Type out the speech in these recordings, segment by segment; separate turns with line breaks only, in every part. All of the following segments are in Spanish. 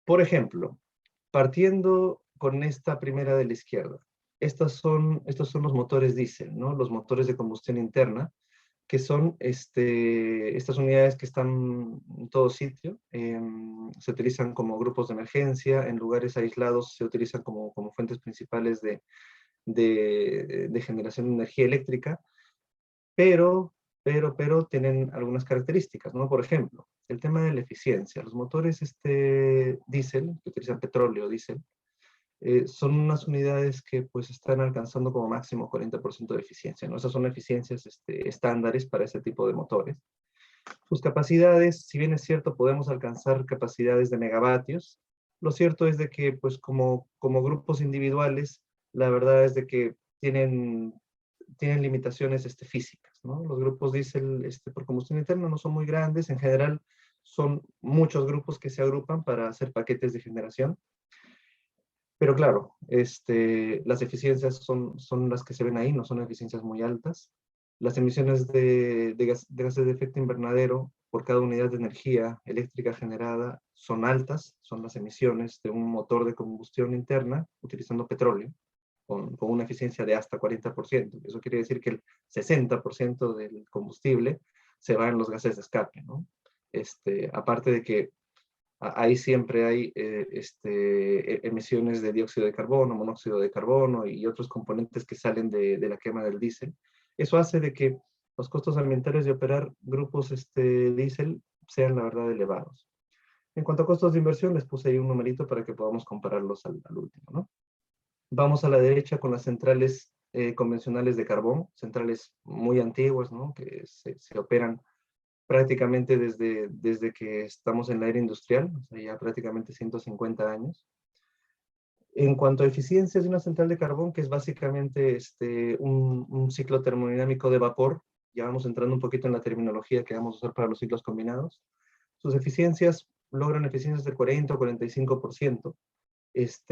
Por ejemplo, partiendo con esta primera de la izquierda, estos son los motores diésel, ¿no? Los motores de combustión interna, que son estas unidades que están en todo sitio, se utilizan como grupos de emergencia, en lugares aislados se utilizan como fuentes principales de generación de energía eléctrica, pero, tienen algunas características, ¿no? Por ejemplo, el tema de la eficiencia. Los motores diésel, que utilizan petróleo, diésel, son unas unidades que pues están alcanzando como máximo 40% de eficiencia, ¿no? Esas son eficiencias estándares para ese tipo de motores. Sus capacidades, si bien es cierto, podemos alcanzar capacidades de megavatios, lo cierto es de que pues como grupos individuales, la verdad es de que tienen limitaciones físicas, ¿no? Los grupos diésel por combustión interna no son muy grandes, en general son muchos grupos que se agrupan para hacer paquetes de generación. Pero claro, las eficiencias son las que se ven ahí, no son eficiencias muy altas. Las emisiones de gases de efecto invernadero por cada unidad de energía eléctrica generada son altas, son las emisiones de un motor de combustión interna utilizando petróleo, con una eficiencia de hasta 40%. Eso quiere decir que el 60% del combustible se va en los gases de escape, ¿no? Aparte de que ahí siempre hay emisiones de dióxido de carbono, monóxido de carbono y otros componentes que salen de la quema del diésel. Eso hace de que los costos ambientales de operar grupos diésel sean la verdad elevados. En cuanto a costos de inversión, les puse ahí un numerito para que podamos compararlos al último, ¿no? Vamos a la derecha con las centrales convencionales de carbón, centrales muy antiguas, ¿no? Que se operan prácticamente desde que estamos en la era industrial, o sea, ya prácticamente 150 años. En cuanto a eficiencias de una central de carbón, que es básicamente un ciclo termodinámico de vapor, ya vamos entrando un poquito en la terminología que vamos a usar para los ciclos combinados, sus eficiencias logran eficiencias del 40 o 45%.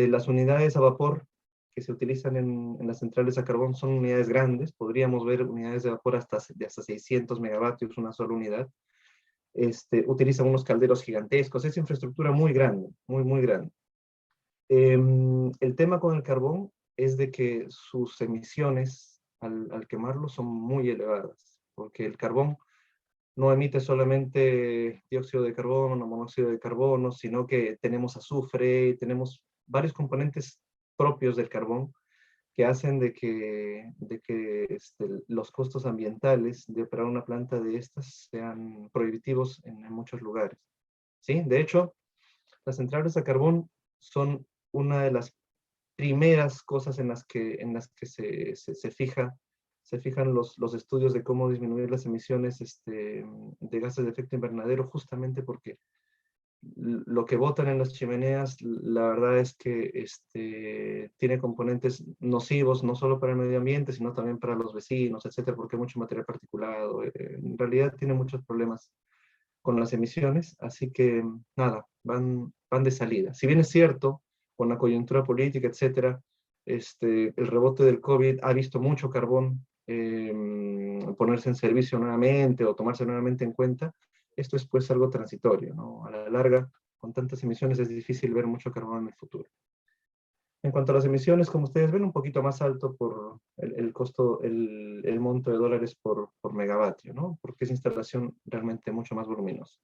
Las unidades a vapor que se utilizan en las centrales a carbón son unidades grandes, podríamos ver unidades de vapor de hasta 600 megavatios, una sola unidad. Utilizan unos calderos gigantescos, es infraestructura muy grande, muy, muy grande. El tema con el carbón es de que sus emisiones al quemarlo son muy elevadas, porque el carbón no emite solamente dióxido de carbono, monóxido de carbono, sino que tenemos azufre, tenemos varios componentes propios del carbón que hacen de que los costos ambientales de operar una planta de estas sean prohibitivos en muchos lugares. ¿Sí? De hecho, las centrales a carbón son una de las primeras cosas en las que se fijan los estudios de cómo disminuir las emisiones de gases de efecto invernadero, justamente porque lo que botan en las chimeneas, la verdad es que tiene componentes nocivos, no solo para el medio ambiente, sino también para los vecinos, etcétera, porque hay mucho material particulado. En realidad tiene muchos problemas con las emisiones, así que nada, van de salida. Si bien es cierto, con la coyuntura política, etcétera, el rebote del COVID ha visto mucho carbón ponerse en servicio nuevamente o tomarse nuevamente en cuenta. Esto es pues algo transitorio, ¿no? A la larga, con tantas emisiones es difícil ver mucho carbón en el futuro. En cuanto a las emisiones, como ustedes ven, un poquito más alto por el costo, el monto de dólares por megavatio, ¿no? Porque es instalación realmente mucho más voluminosa.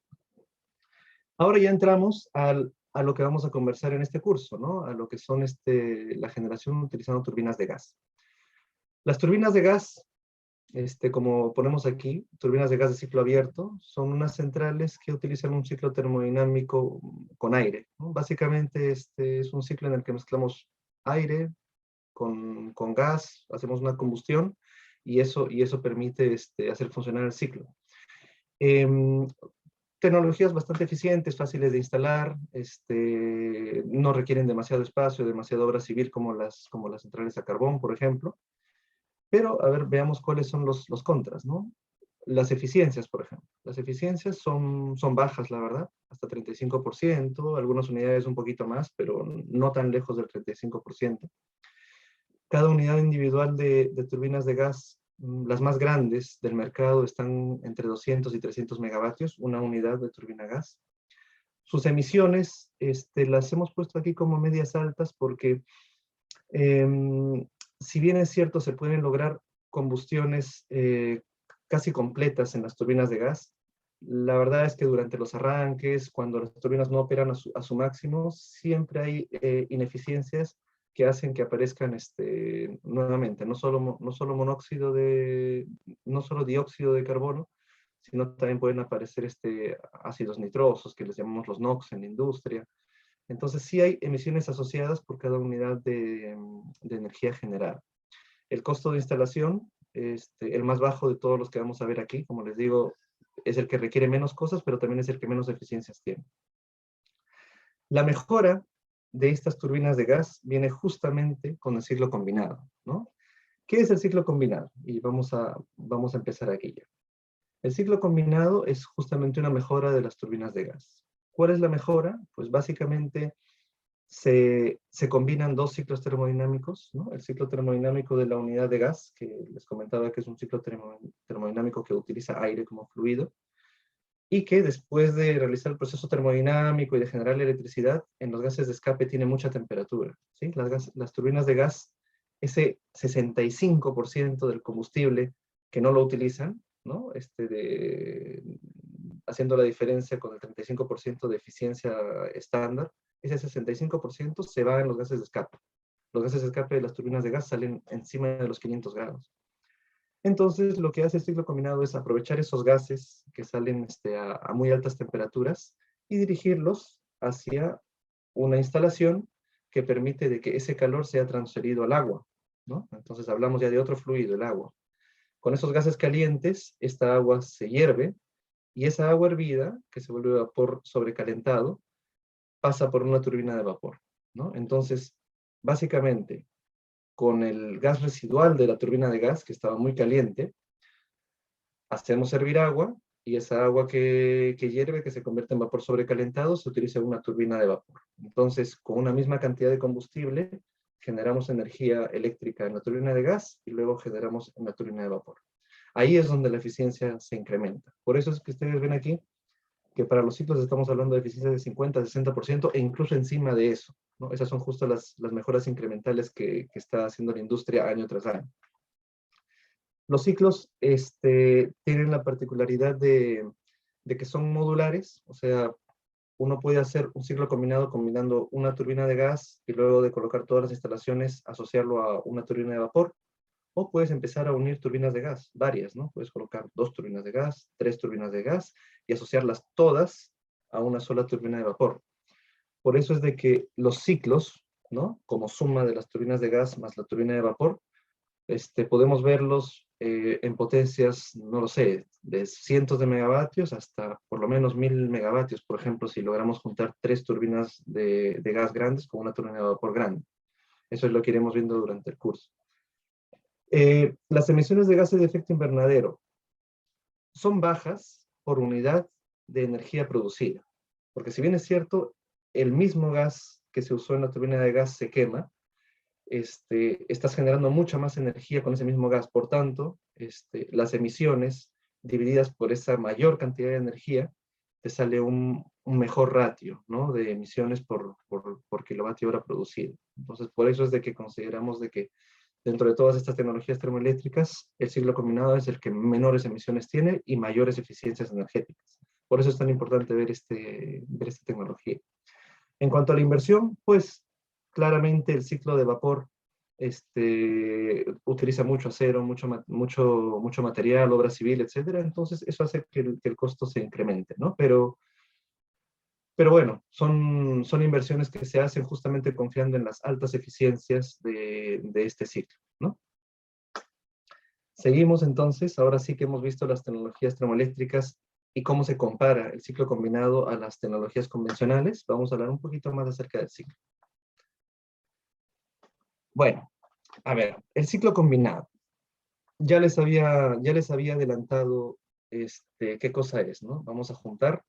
Ahora ya entramos a lo que vamos a conversar en este curso, ¿no? A lo que son la generación utilizando turbinas de gas. Las turbinas de gas, como ponemos aquí, turbinas de gas de ciclo abierto, son unas centrales que utilizan un ciclo termodinámico con aire, ¿no? Básicamente es un ciclo en el que mezclamos aire con gas, hacemos una combustión y eso permite hacer funcionar el ciclo. Tecnologías bastante eficientes, fáciles de instalar, no requieren demasiado espacio, demasiada obra civil como las centrales a carbón, por ejemplo. Pero, a ver, veamos cuáles son los contras, ¿no? Las eficiencias, por ejemplo. Las eficiencias son bajas, la verdad, hasta 35%, algunas unidades un poquito más, pero no tan lejos del 35%. Cada unidad individual de turbinas de gas, las más grandes del mercado, están entre 200 y 300 megavatios, una unidad de turbina gas. Sus emisiones las hemos puesto aquí como medias altas porque si bien es cierto se pueden lograr combustiones casi completas en las turbinas de gas, la verdad es que durante los arranques, cuando las turbinas no operan a su máximo, siempre hay ineficiencias que hacen que aparezcan nuevamente, no solo dióxido de carbono, sino también pueden aparecer ácidos nitrosos, que les llamamos los NOx en la industria. Entonces sí hay emisiones asociadas por cada unidad de energía generada. El costo de instalación, el más bajo de todos los que vamos a ver aquí, como les digo, es el que requiere menos cosas, pero también es el que menos eficiencias tiene. La mejora de estas turbinas de gas viene justamente con el ciclo combinado, ¿no? ¿Qué es el ciclo combinado? Y vamos a empezar aquí ya. El ciclo combinado es justamente una mejora de las turbinas de gas. ¿Cuál es la mejora? Pues básicamente se combinan dos ciclos termodinámicos, ¿no? El ciclo termodinámico de la unidad de gas, que les comentaba que es un ciclo termodinámico que utiliza aire como fluido, y que después de realizar el proceso termodinámico y de generar electricidad, en los gases de escape tiene mucha temperatura, ¿sí? Las turbinas de gas, ese 65% del combustible que no lo utilizan, ¿no? Haciendo la diferencia con el 35% de eficiencia estándar, ese 65% se va en los gases de escape. Los gases de escape de las turbinas de gas salen encima de los 500 grados. Entonces, lo que hace el ciclo combinado es aprovechar esos gases que salen a muy altas temperaturas y dirigirlos hacia una instalación que permite de que ese calor sea transferido al agua, ¿no? Entonces hablamos ya de otro fluido, el agua. Con esos gases calientes, esta agua se hierve y esa agua hervida, que se vuelve vapor sobrecalentado, pasa por una turbina de vapor, ¿no? Entonces, básicamente, con el gas residual de la turbina de gas, que estaba muy caliente, hacemos hervir agua y esa agua que hierve, que se convierte en vapor sobrecalentado, se utiliza en una turbina de vapor. Entonces, con una misma cantidad de combustible, generamos energía eléctrica en la turbina de gas y luego generamos en la turbina de vapor. Ahí es donde la eficiencia se incrementa. Por eso es que ustedes ven aquí que para los ciclos estamos hablando de eficiencia de 50, 60% e incluso encima de eso, ¿no? Esas son justo las mejoras incrementales que está haciendo la industria año tras año. Los ciclos tienen la particularidad de que son modulares, o sea, uno puede hacer un ciclo combinado combinando una turbina de gas y luego de colocar todas las instalaciones, asociarlo a una turbina de vapor, o puedes empezar a unir turbinas de gas, varias, ¿no? Puedes colocar 2 turbinas de gas, 3 turbinas de gas y asociarlas todas a una sola turbina de vapor. Por eso es de que los ciclos, ¿no? Como suma de las turbinas de gas más la turbina de vapor, podemos verlos en potencias, no lo sé, de cientos de megavatios hasta por lo menos 1000 megavatios, por ejemplo, si logramos juntar 3 turbinas de gas grandes con una turbina de vapor grande. Eso es lo que iremos viendo durante el curso. Las emisiones de gases de efecto invernadero son bajas por unidad de energía producida. Porque si bien es cierto, el mismo gas que se usó en la turbina de gas se quema, estás generando mucha más energía con ese mismo gas. Por tanto, las emisiones divididas por esa mayor cantidad de energía, te sale un mejor ratio, ¿no? De emisiones por kilovatio hora producido. Entonces, por eso es de que consideramos de que dentro de todas estas tecnologías termoeléctricas, el ciclo combinado es el que menores emisiones tiene y mayores eficiencias energéticas. Por eso es tan importante ver esta tecnología. En cuanto a la inversión, pues claramente el ciclo de vapor utiliza mucho acero, mucho material, obra civil, etcétera. Entonces eso hace que el costo se incremente, ¿no? Pero bueno, son inversiones que se hacen justamente confiando en las altas eficiencias de este ciclo, ¿no? Seguimos entonces, ahora sí que hemos visto las tecnologías termoeléctricas y cómo se compara el ciclo combinado a las tecnologías convencionales. Vamos a hablar un poquito más acerca del ciclo. Bueno, a ver, el ciclo combinado. Ya les había adelantado qué cosa es, ¿no? Vamos a juntar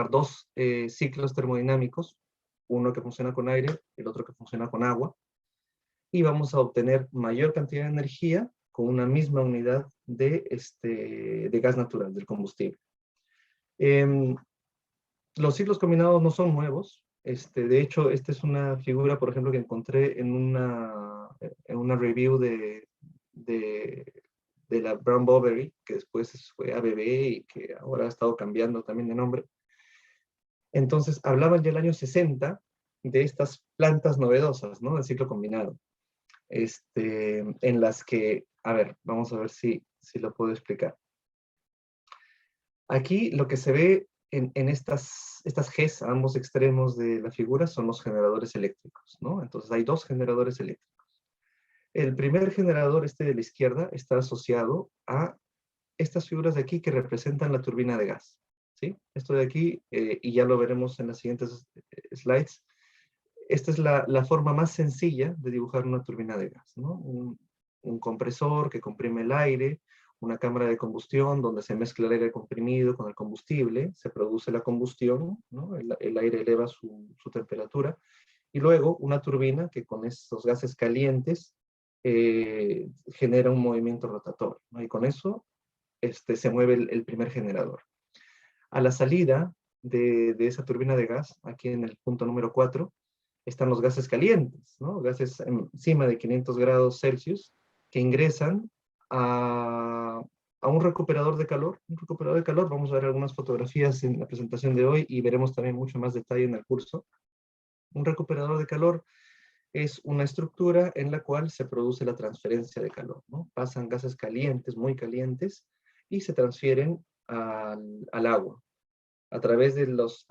dos ciclos termodinámicos, uno que funciona con aire, el otro que funciona con agua, y vamos a obtener mayor cantidad de energía con una misma unidad de gas natural, del combustible. Los ciclos combinados no son nuevos. De hecho, esta es una figura, por ejemplo, que encontré en una review de, de la Brown Boveri, que después fue ABB y que ahora ha estado cambiando también de nombre. Entonces, hablaban ya el año 60 de estas plantas novedosas, ¿no? Del ciclo combinado. En las que, a ver, vamos a ver si lo puedo explicar. Aquí lo que se ve en estas Gs a ambos extremos de la figura son los generadores eléctricos, ¿no? Entonces hay dos generadores eléctricos. El primer generador, de la izquierda, está asociado a estas figuras de aquí que representan la turbina de gas, ¿sí? Esto de aquí, y ya lo veremos en las siguientes slides, esta es la forma más sencilla de dibujar una turbina de gas, ¿no? Un compresor que comprime el aire, una cámara de combustión donde se mezcla el aire comprimido con el combustible, se produce la combustión, ¿no? El aire eleva su temperatura, y luego una turbina que con estos gases calientes genera un movimiento rotatorio, ¿no? Y con eso se mueve el primer generador. A la salida de esa turbina de gas, aquí en el punto número 4, están los gases calientes, ¿no? Gases encima de 500 grados Celsius que ingresan a un recuperador de calor. Un recuperador de calor, vamos a ver algunas fotografías en la presentación de hoy y veremos también mucho más detalle en el curso. Un recuperador de calor es una estructura en la cual se produce la transferencia de calor, ¿no? Pasan gases calientes, muy calientes, y se transfieren al agua. A través de los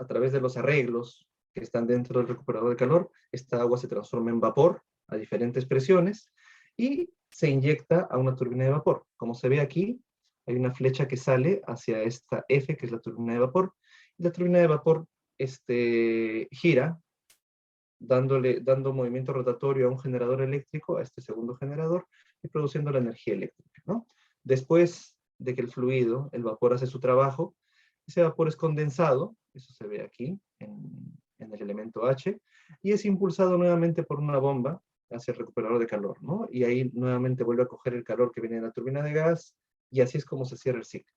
arreglos que están dentro del recuperador de calor, esta agua se transforma en vapor a diferentes presiones y se inyecta a una turbina de vapor. Como se ve aquí, hay una flecha que sale hacia esta F, que es la turbina de vapor, y la turbina de vapor gira, dando movimiento rotatorio a un generador eléctrico, a este segundo generador, y produciendo la energía eléctrica, ¿no? Después de que el fluido, el vapor, hace su trabajo, ese vapor es condensado, eso se ve aquí, en el elemento H, y es impulsado nuevamente por una bomba hacia el recuperador de calor, ¿no? Y ahí nuevamente vuelve a coger el calor que viene de la turbina de gas, y así es como se cierra el ciclo,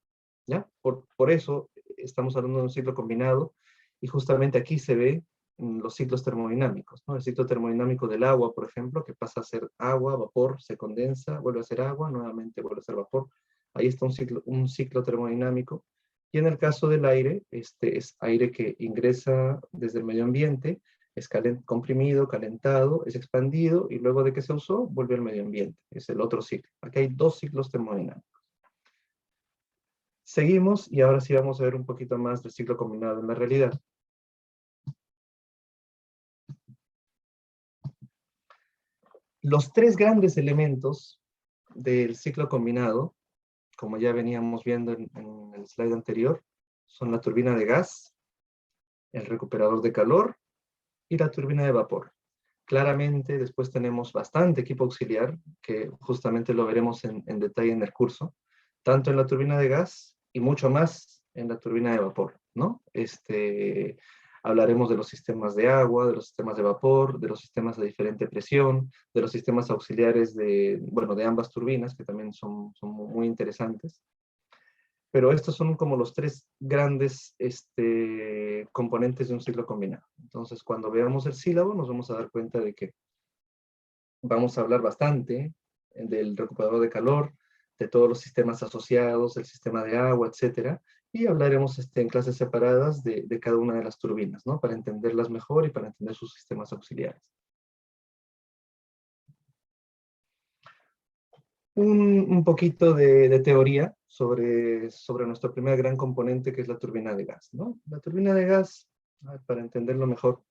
¿ya? Por eso estamos hablando de un ciclo combinado, y justamente aquí se ve los ciclos termodinámicos, ¿no? El ciclo termodinámico del agua, por ejemplo, que pasa a ser agua, vapor, se condensa, vuelve a ser agua, nuevamente vuelve a ser vapor. Ahí está un ciclo termodinámico. Y en el caso del aire, es aire que ingresa desde el medio ambiente, es comprimido, calentado, es expandido, y luego de que se usó, vuelve al medio ambiente. Es el otro ciclo. Aquí hay dos ciclos termodinámicos. Seguimos, y ahora sí vamos a ver un poquito más del ciclo combinado en la realidad. Los tres grandes elementos del ciclo combinado, como ya veníamos viendo en el slide anterior, son la turbina de gas, el recuperador de calor y la turbina de vapor. Claramente, después tenemos bastante equipo auxiliar, que justamente lo veremos en detalle en el curso, tanto en la turbina de gas y mucho más en la turbina de vapor, ¿no? Hablaremos de los sistemas de agua, de los sistemas de vapor, de los sistemas de diferente presión, de los sistemas auxiliares de ambas turbinas, que también son muy interesantes. Pero estos son como los tres grandes componentes de un ciclo combinado. Entonces, cuando veamos el sílabo, nos vamos a dar cuenta de que vamos a hablar bastante del recuperador de calor, de todos los sistemas asociados, el sistema de agua, etcétera, y hablaremos en clases separadas de cada una de las turbinas, ¿no? Para entenderlas mejor y para entender sus sistemas auxiliares. Un poquito de teoría sobre nuestro primer gran componente, que es la turbina de gas, ¿no? La turbina de gas, para entenderlo mejor,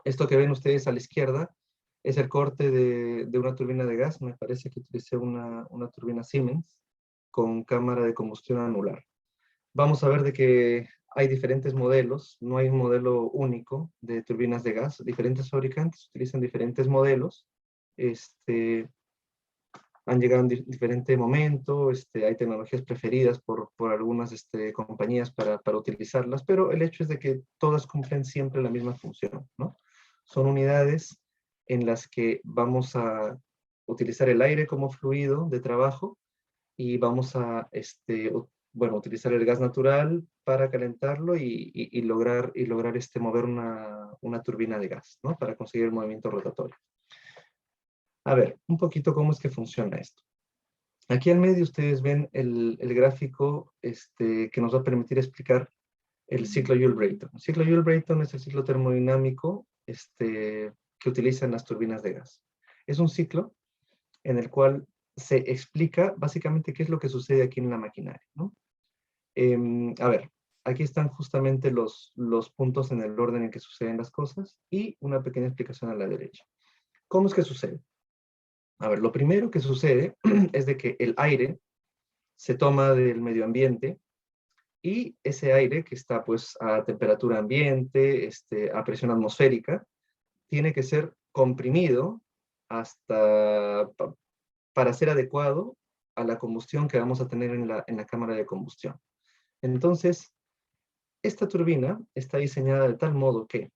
esto que ven ustedes a la izquierda es el corte de una turbina de gas. Me parece que utilicé una turbina Siemens con cámara de combustión anular. Vamos a ver de que hay diferentes modelos, no hay un modelo único de turbinas de gas. Diferentes fabricantes utilizan diferentes modelos. Han llegado en diferente momento, hay tecnologías preferidas por algunas compañías para utilizarlas, pero el hecho es de que todas cumplen siempre la misma función, ¿no? Son unidades en las que vamos a utilizar el aire como fluido de trabajo y vamos a bueno, utilizar el gas natural para calentarlo y lograr mover una turbina de gas, ¿no? Para conseguir el movimiento rotatorio. A ver, un poquito cómo es que funciona esto. Aquí al medio ustedes ven el gráfico que nos va a permitir explicar el ciclo Joule-Brayton. El ciclo Joule-Brayton es el ciclo termodinámico que utilizan las turbinas de gas. Es un ciclo en el cual se explica básicamente qué es lo que sucede aquí en la maquinaria, ¿no? A ver, aquí están justamente los puntos en el orden en que suceden las cosas y una pequeña explicación a la derecha. ¿Cómo es que sucede? A ver, lo primero que sucede es de que el aire se toma del medio ambiente y ese aire que está pues a temperatura ambiente, a presión atmosférica, tiene que ser comprimido para ser adecuado a la combustión que vamos a tener en la cámara de combustión. Entonces, esta turbina está diseñada de tal modo que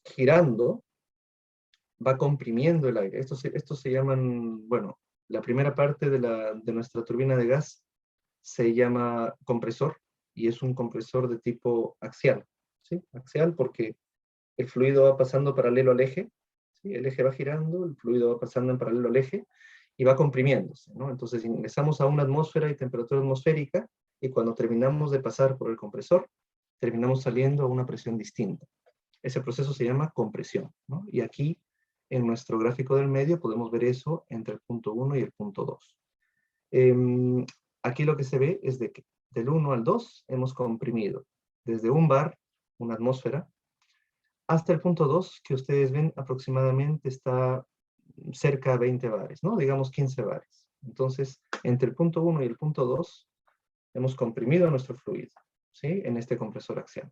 girando va comprimiendo el aire. Estos se llaman, bueno, la primera parte de nuestra turbina de gas se llama compresor y es un compresor de tipo axial, ¿sí? Axial porque el fluido va pasando paralelo al eje, ¿sí? El eje va girando, el fluido va pasando en paralelo al eje y va comprimiéndose, ¿no? Entonces ingresamos a una atmósfera y temperatura atmosférica y cuando terminamos de pasar por el compresor, terminamos saliendo a una presión distinta. Ese proceso se llama compresión, ¿no? Y aquí en nuestro gráfico del medio podemos ver eso entre el punto 1 y el punto 2. Aquí lo que se ve es de que del 1 al 2 hemos comprimido desde un bar, una atmósfera, hasta el punto 2, que ustedes ven aproximadamente está cerca de 20 bares, ¿no? Digamos 15 bares. Entonces, entre el punto 1 y el punto 2 hemos comprimido nuestro fluido, ¿sí? En este compresor axial.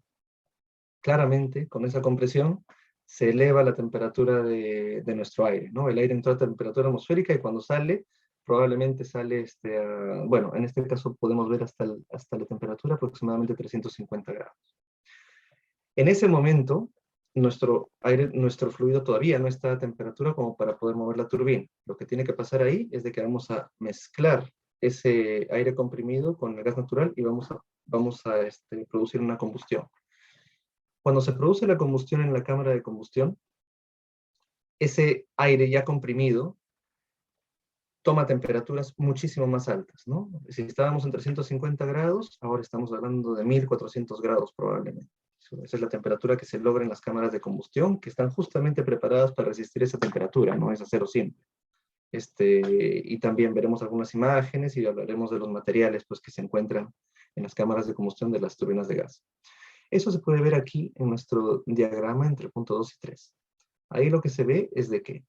Claramente, con esa compresión, se eleva la temperatura de nuestro aire, ¿no? El aire entra a temperatura atmosférica y cuando sale, probablemente sale, bueno, en este caso podemos ver hasta la temperatura aproximadamente 350 grados. En ese momento, nuestro fluido todavía no está a temperatura como para poder mover la turbina. Lo que tiene que pasar ahí es de que vamos a mezclar ese aire comprimido con el gas natural y vamos a producir una combustión. Cuando se produce la combustión en la cámara de combustión, ese aire ya comprimido toma temperaturas muchísimo más altas, ¿no? Si estábamos en 350 grados, ahora estamos hablando de 1400 grados probablemente. Esa es la temperatura que se logra en las cámaras de combustión, que están justamente preparadas para resistir esa temperatura, no es acero simple. Y también veremos algunas imágenes y hablaremos de los materiales pues, que se encuentran en las cámaras de combustión de las turbinas de gas. Eso se puede ver aquí en nuestro diagrama entre el punto 2 y 3. Ahí lo que se ve es de que,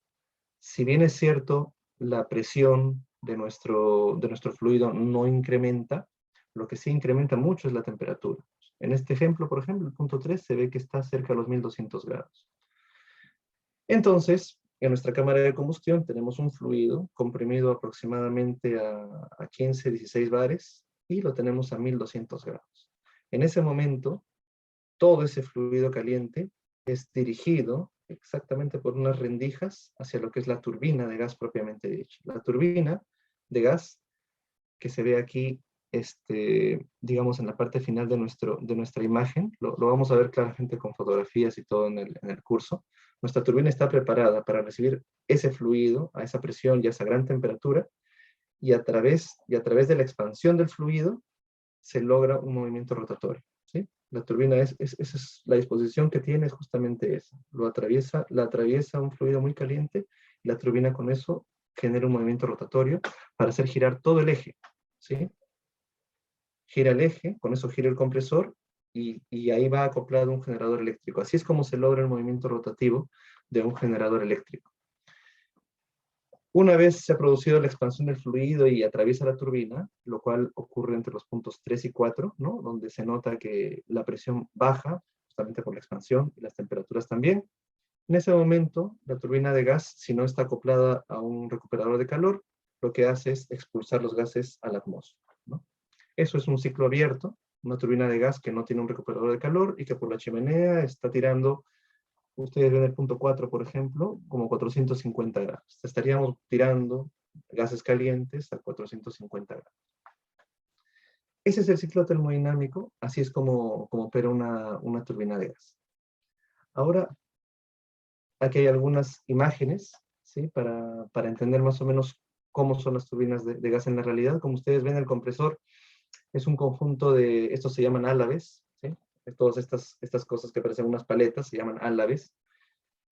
si bien es cierto, la presión de nuestro fluido no incrementa, lo que sí incrementa mucho es la temperatura. En este ejemplo, por ejemplo, el punto 3 se ve que está cerca de los 1200 grados. Entonces, en nuestra cámara de combustión tenemos un fluido comprimido aproximadamente a 15, 16 bares y lo tenemos a 1200 grados. En ese momento, todo ese fluido caliente es dirigido exactamente por unas rendijas hacia lo que es la turbina de gas propiamente dicha. La turbina de gas que se ve aquí, digamos, en la parte final de nuestra imagen, lo vamos a ver claramente con fotografías y todo en el curso. Nuestra turbina está preparada para recibir ese fluido a esa presión y a esa gran temperatura, y a través de la expansión del fluido se logra un movimiento rotatorio, ¿sí? La turbina esa es la disposición que tiene, es justamente esa. La atraviesa un fluido muy caliente y la turbina con eso genera un movimiento rotatorio para hacer girar todo el eje, ¿sí? Gira el eje, con eso gira el compresor y ahí va acoplado un generador eléctrico. Así es como se logra el movimiento rotativo de un generador eléctrico. Una vez se ha producido la expansión del fluido y atraviesa la turbina, lo cual ocurre entre los puntos 3 y 4, ¿no? Donde se nota que la presión baja, justamente por la expansión, y las temperaturas también. En ese momento, la turbina de gas, si no está acoplada a un recuperador de calor, lo que hace es expulsar los gases a la atmósfera, ¿no? Eso es un ciclo abierto, una turbina de gas que no tiene un recuperador de calor y que por la chimenea está tirando. Ustedes ven el punto 4, por ejemplo, como 450 grados. Estaríamos tirando gases calientes a 450 grados. Ese es el ciclo termodinámico, así es como opera una turbina de gas. Ahora, aquí hay algunas imágenes, ¿sí? Para entender más o menos cómo son las turbinas de gas en la realidad. Como ustedes ven, el compresor es un conjunto de, estos se llaman álaves, ¿sí? Todas estas cosas que parecen unas paletas se llaman álaves.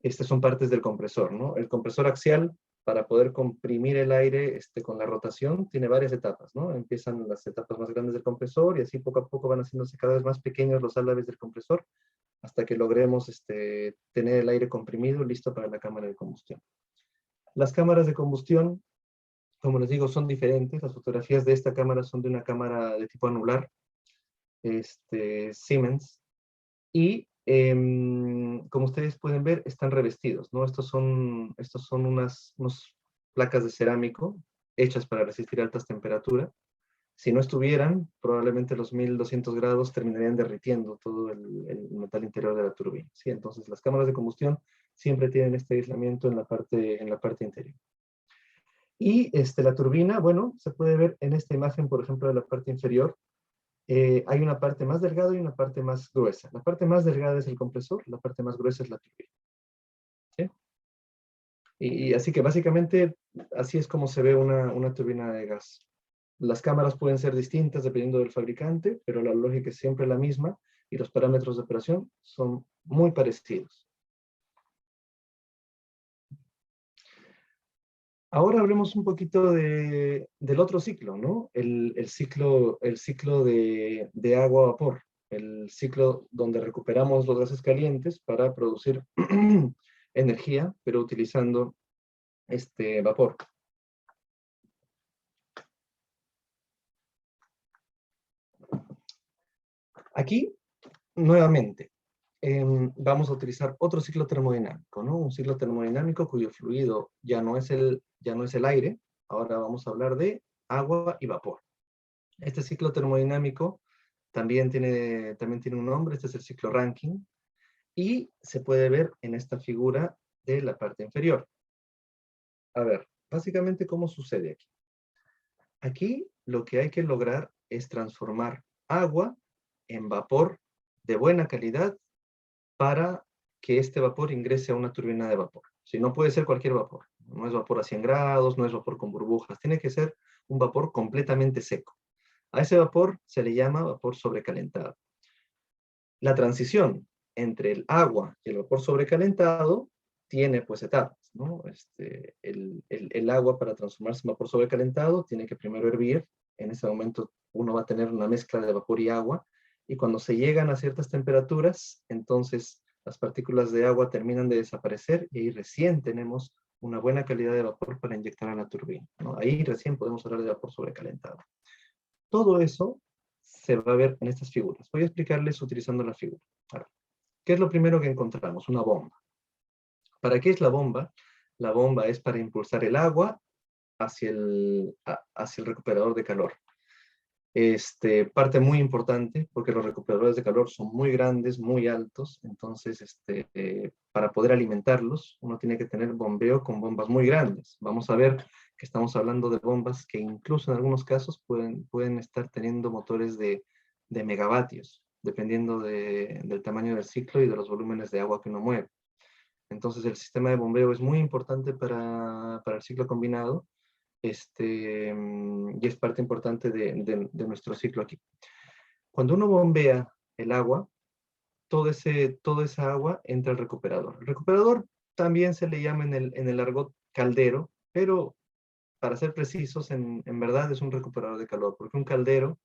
Estas son partes del compresor, ¿no? El compresor axial, para poder comprimir el aire con la rotación, tiene varias etapas, ¿no? Empiezan las etapas más grandes del compresor y así poco a poco van haciéndose cada vez más pequeños los álaves del compresor hasta que logremos tener el aire comprimido listo para la cámara de combustión. Las cámaras de combustión, como les digo, son diferentes. Las fotografías de esta cámara son de una cámara de tipo anular, Siemens, y como ustedes pueden ver, están revestidos, ¿no? Estos son unas placas de cerámico hechas para resistir altas temperaturas. Si no estuvieran, probablemente los 1200 grados terminarían derritiendo todo el metal interior de la turbina, ¿sí? Entonces, las cámaras de combustión siempre tienen este aislamiento en la parte interior. Y la turbina, bueno, se puede ver en esta imagen, por ejemplo, de la parte inferior. Hay una parte más delgada y una parte más gruesa. La parte más delgada es el compresor, la parte más gruesa es la turbina, ¿sí? Y así que básicamente, así es como se ve una turbina de gas. Las cámaras pueden ser distintas dependiendo del fabricante, pero la lógica es siempre la misma y los parámetros de operación son muy parecidos. Ahora hablemos un poquito del otro ciclo, ¿no? El ciclo de agua-vapor, el ciclo donde recuperamos los gases calientes para producir energía, pero utilizando este vapor. Aquí, nuevamente, vamos a utilizar otro ciclo termodinámico, ¿no? Un ciclo termodinámico cuyo fluido ya no es el aire. Ahora vamos a hablar de agua y vapor. Este ciclo termodinámico también tiene un nombre, este es el ciclo Rankine, y se puede ver en esta figura de la parte inferior. A ver, básicamente, ¿cómo sucede aquí? Aquí lo que hay que lograr es transformar agua en vapor de buena calidad para que este vapor ingrese a una turbina de vapor. Si no puede ser cualquier vapor, no es vapor a 100 grados, no es vapor con burbujas, tiene que ser un vapor completamente seco. A ese vapor se le llama vapor sobrecalentado. La transición entre el agua y el vapor sobrecalentado tiene pues etapas, ¿no? El agua, para transformarse en vapor sobrecalentado, tiene que primero hervir. En ese momento uno va a tener una mezcla de vapor y agua, y cuando se llegan a ciertas temperaturas, entonces las partículas de agua terminan de desaparecer y ahí recién tenemos una buena calidad de vapor para inyectar a la turbina, ¿no? Ahí recién podemos hablar de vapor sobrecalentado. Todo eso se va a ver en estas figuras. Voy a explicarles utilizando la figura. Ahora, ¿qué es lo primero que encontramos? Una bomba. ¿Para qué es la bomba? La bomba es para impulsar el agua hacia el recuperador de calor. Parte muy importante, porque los recuperadores de calor son muy grandes, muy altos, entonces para poder alimentarlos uno tiene que tener bombeo con bombas muy grandes. Vamos a ver que estamos hablando de bombas que incluso en algunos casos pueden estar teniendo motores de megavatios, dependiendo del tamaño del ciclo y de los volúmenes de agua que uno mueve. Entonces el sistema de bombeo es muy importante para el ciclo combinado, y es parte importante de nuestro ciclo aquí. Cuando uno bombea el agua, toda esa agua entra al recuperador. El recuperador también se le llama en el argot caldero, pero para ser precisos, en verdad es un recuperador de calor, porque un caldero,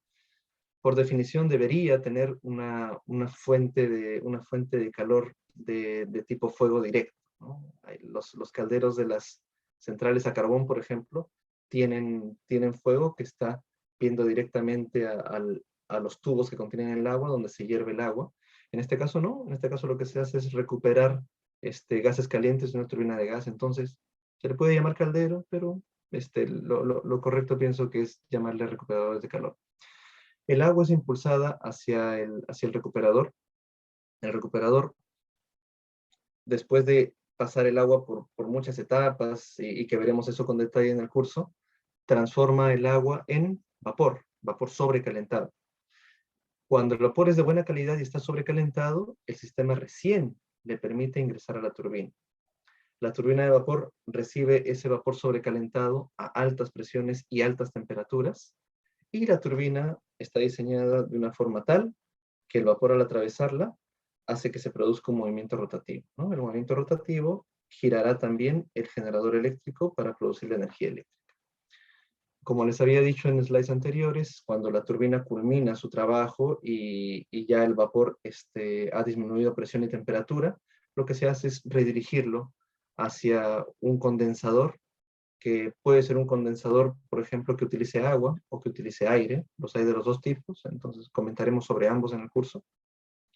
por definición, debería tener una fuente de calor de tipo fuego directo, ¿no? Los calderos de las centrales a carbón, por ejemplo, tienen fuego que está viendo directamente a los tubos que contienen el agua, donde se hierve el agua. En este caso no, en este caso lo que se hace es recuperar gases calientes de una turbina de gas. Entonces se le puede llamar caldero, pero lo correcto pienso que es llamarle recuperadores de calor. El agua es impulsada hacia el recuperador. El recuperador, después de pasar el agua por muchas etapas, y que veremos eso con detalle en el curso, transforma el agua en vapor. vapor sobrecalentado. Cuando el vapor es de buena calidad y está sobrecalentado, el sistema recién le permite ingresar a la turbina. La turbina de vapor recibe ese vapor sobrecalentado a altas presiones y altas temperaturas, y la turbina está diseñada de una forma tal que el vapor al atravesarla hace que se produzca un movimiento rotativo, ¿no? El movimiento rotativo girará también el generador eléctrico para producir la energía eléctrica. Como les había dicho en slides anteriores, cuando la turbina culmina su trabajo y ya el vapor ha disminuido presión y temperatura, lo que se hace es redirigirlo hacia un condensador, que puede ser un condensador, por ejemplo, que utilice agua o que utilice aire. Los hay de los dos tipos, entonces comentaremos sobre ambos en el curso.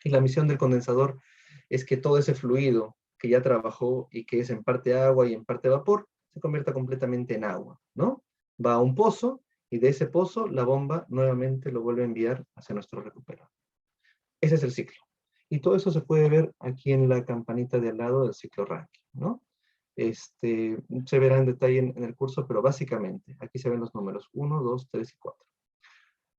Y la misión del condensador es que todo ese fluido que ya trabajó y que es en parte agua y en parte vapor, se convierta completamente en agua, ¿no? Va a un pozo y de ese pozo la bomba nuevamente lo vuelve a enviar hacia nuestro recuperador. Ese es el ciclo. Y todo eso se puede ver aquí en la campanita de al lado del ciclo Rankine, ¿no? Se verá en detalle en el curso, pero básicamente aquí se ven los números 1, 2, 3 y 4.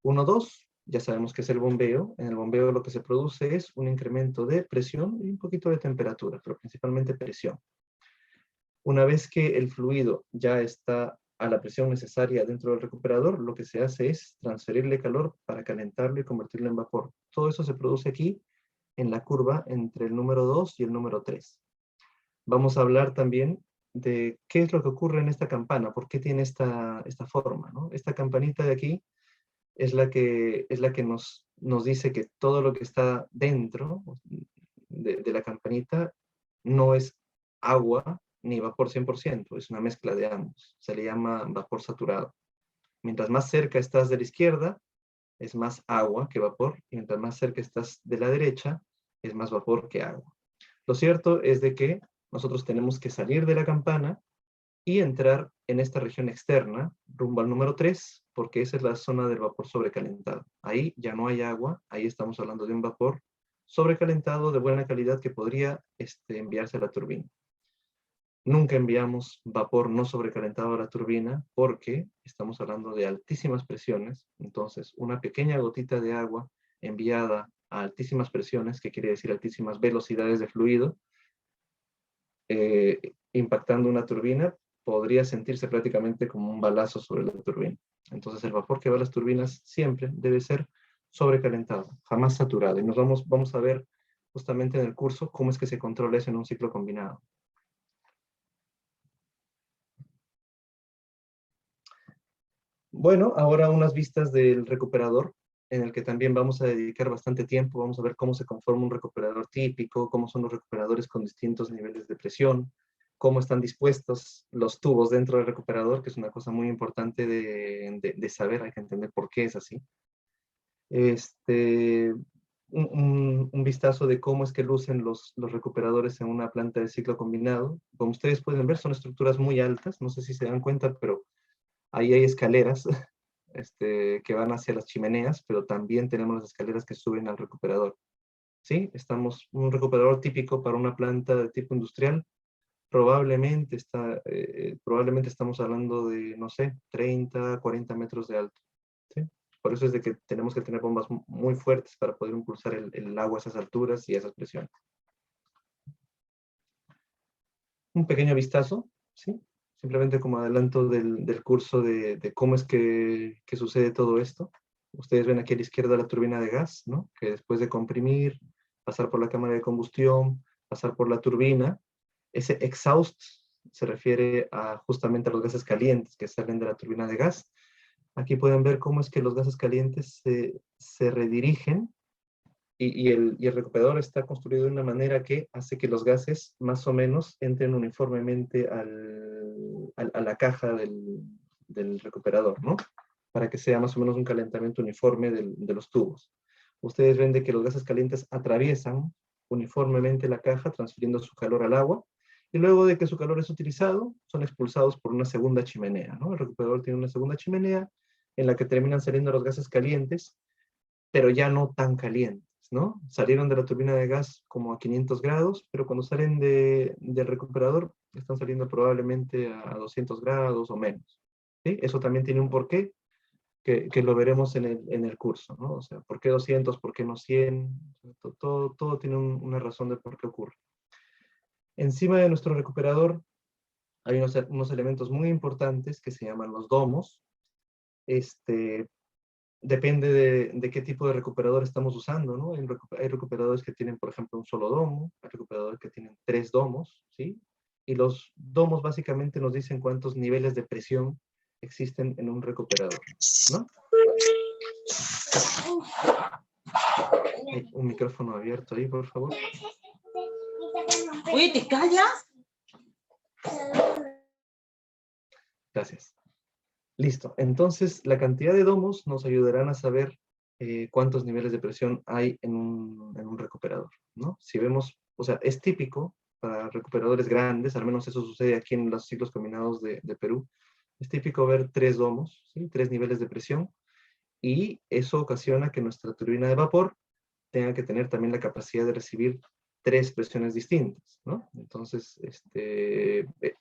1, 2, ya sabemos que es el bombeo. En el bombeo lo que se produce es un incremento de presión y un poquito de temperatura, pero principalmente presión. Una vez que el fluido ya está a la presión necesaria dentro del recuperador, lo que se hace es transferirle calor para calentarlo y convertirlo en vapor. Todo eso se produce aquí en la curva entre el número 2 y el número 3. Vamos a hablar también de qué es lo que ocurre en esta campana, por qué tiene esta forma, ¿no? Esta campanita de aquí es la que nos dice que todo lo que está dentro de la campanita no es agua ni vapor 100%, es una mezcla de ambos. Se le llama vapor saturado. Mientras más cerca estás de la izquierda, es más agua que vapor, y mientras más cerca estás de la derecha, es más vapor que agua. Lo cierto es de que nosotros tenemos que salir de la campana y entrar en esta región externa, rumbo al número 3, porque esa es la zona del vapor sobrecalentado. Ahí ya no hay agua, ahí estamos hablando de un vapor sobrecalentado de buena calidad que podría enviarse a la turbina. Nunca enviamos vapor no sobrecalentado a la turbina porque estamos hablando de altísimas presiones. Entonces, una pequeña gotita de agua enviada a altísimas presiones, que quiere decir altísimas velocidades de fluido, impactando una turbina, podría sentirse prácticamente como un balazo sobre la turbina. Entonces, el vapor que va a las turbinas siempre debe ser sobrecalentado, jamás saturado. Y vamos a ver justamente en el curso cómo es que se controla eso en un ciclo combinado. Bueno, ahora unas vistas del recuperador, en el que también vamos a dedicar bastante tiempo. Vamos a ver cómo se conforma un recuperador típico, cómo son los recuperadores con distintos niveles de presión, cómo están dispuestos los tubos dentro del recuperador, que es una cosa muy importante de saber, hay que entender por qué es así. Un vistazo de cómo es que lucen los recuperadores en una planta de ciclo combinado. Como ustedes pueden ver, son estructuras muy altas, no sé si se dan cuenta, pero ahí hay escaleras que van hacia las chimeneas, pero también tenemos las escaleras que suben al recuperador. ¿Sí? Un recuperador típico para una planta de tipo industrial, probablemente estamos hablando de, no sé, 30, 40 metros de alto. ¿Sí? Por eso es de que tenemos que tener bombas muy fuertes para poder impulsar el agua a esas alturas y a esas presiones. Un pequeño vistazo, ¿sí? Simplemente como adelanto del curso de cómo es que sucede todo esto. Ustedes ven aquí a la izquierda la turbina de gas, ¿no? Que después de comprimir, pasar por la cámara de combustión, pasar por la turbina, ese exhaust se refiere justamente a los gases calientes que salen de la turbina de gas. Aquí pueden ver cómo es que los gases calientes se redirigen y el recuperador está construido de una manera que hace que los gases más o menos entren uniformemente a la caja del recuperador, ¿no? Para que sea más o menos un calentamiento uniforme de los tubos. Ustedes ven de que los gases calientes atraviesan uniformemente la caja, transfiriendo su calor al agua, y luego de que su calor es utilizado, son expulsados por una segunda chimenea, ¿no? El recuperador tiene una segunda chimenea en la que terminan saliendo los gases calientes, pero ya no tan calientes, ¿no? Salieron de la turbina de gas como a 500 grados, pero cuando salen del recuperador están saliendo probablemente a 200 grados o menos. ¿Sí? Eso también tiene un porqué, que lo veremos en el curso, ¿no? O sea, ¿por qué 200? ¿Por qué no 100? Todo tiene una razón de por qué ocurre. Encima de nuestro recuperador hay unos elementos muy importantes que se llaman los domos. Depende de qué tipo de recuperador estamos usando, ¿no? Hay recuperadores que tienen, por ejemplo, un solo domo, hay recuperadores que tienen 3 domos, ¿sí? Y los domos básicamente nos dicen cuántos niveles de presión existen en un recuperador, ¿no? Hay un micrófono abierto ahí, por favor.
Oye, ¿te callas?
Gracias. Listo. Entonces, la cantidad de domos nos ayudarán a saber cuántos niveles de presión hay en un recuperador, ¿no? Si vemos, o sea, es típico para recuperadores grandes, al menos eso sucede aquí en los ciclos combinados de Perú, es típico ver 3 domos, ¿sí? 3 niveles de presión, y eso ocasiona que nuestra turbina de vapor tenga que tener también la capacidad de recibir 3 presiones distintas, ¿no? Entonces,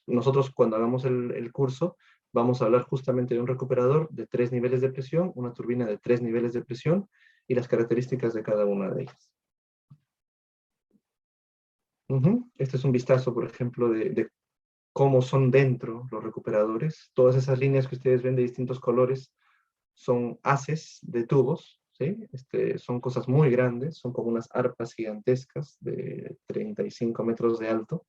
nosotros cuando hagamos el curso, vamos a hablar justamente de un recuperador de 3 niveles de presión, una turbina de 3 niveles de presión y las características de cada una de ellas. Este es un vistazo, por ejemplo, de cómo son dentro los recuperadores. Todas esas líneas que ustedes ven de distintos colores son haces de tubos, ¿sí? Son cosas muy grandes, son como unas arpas gigantescas de 35 metros de alto,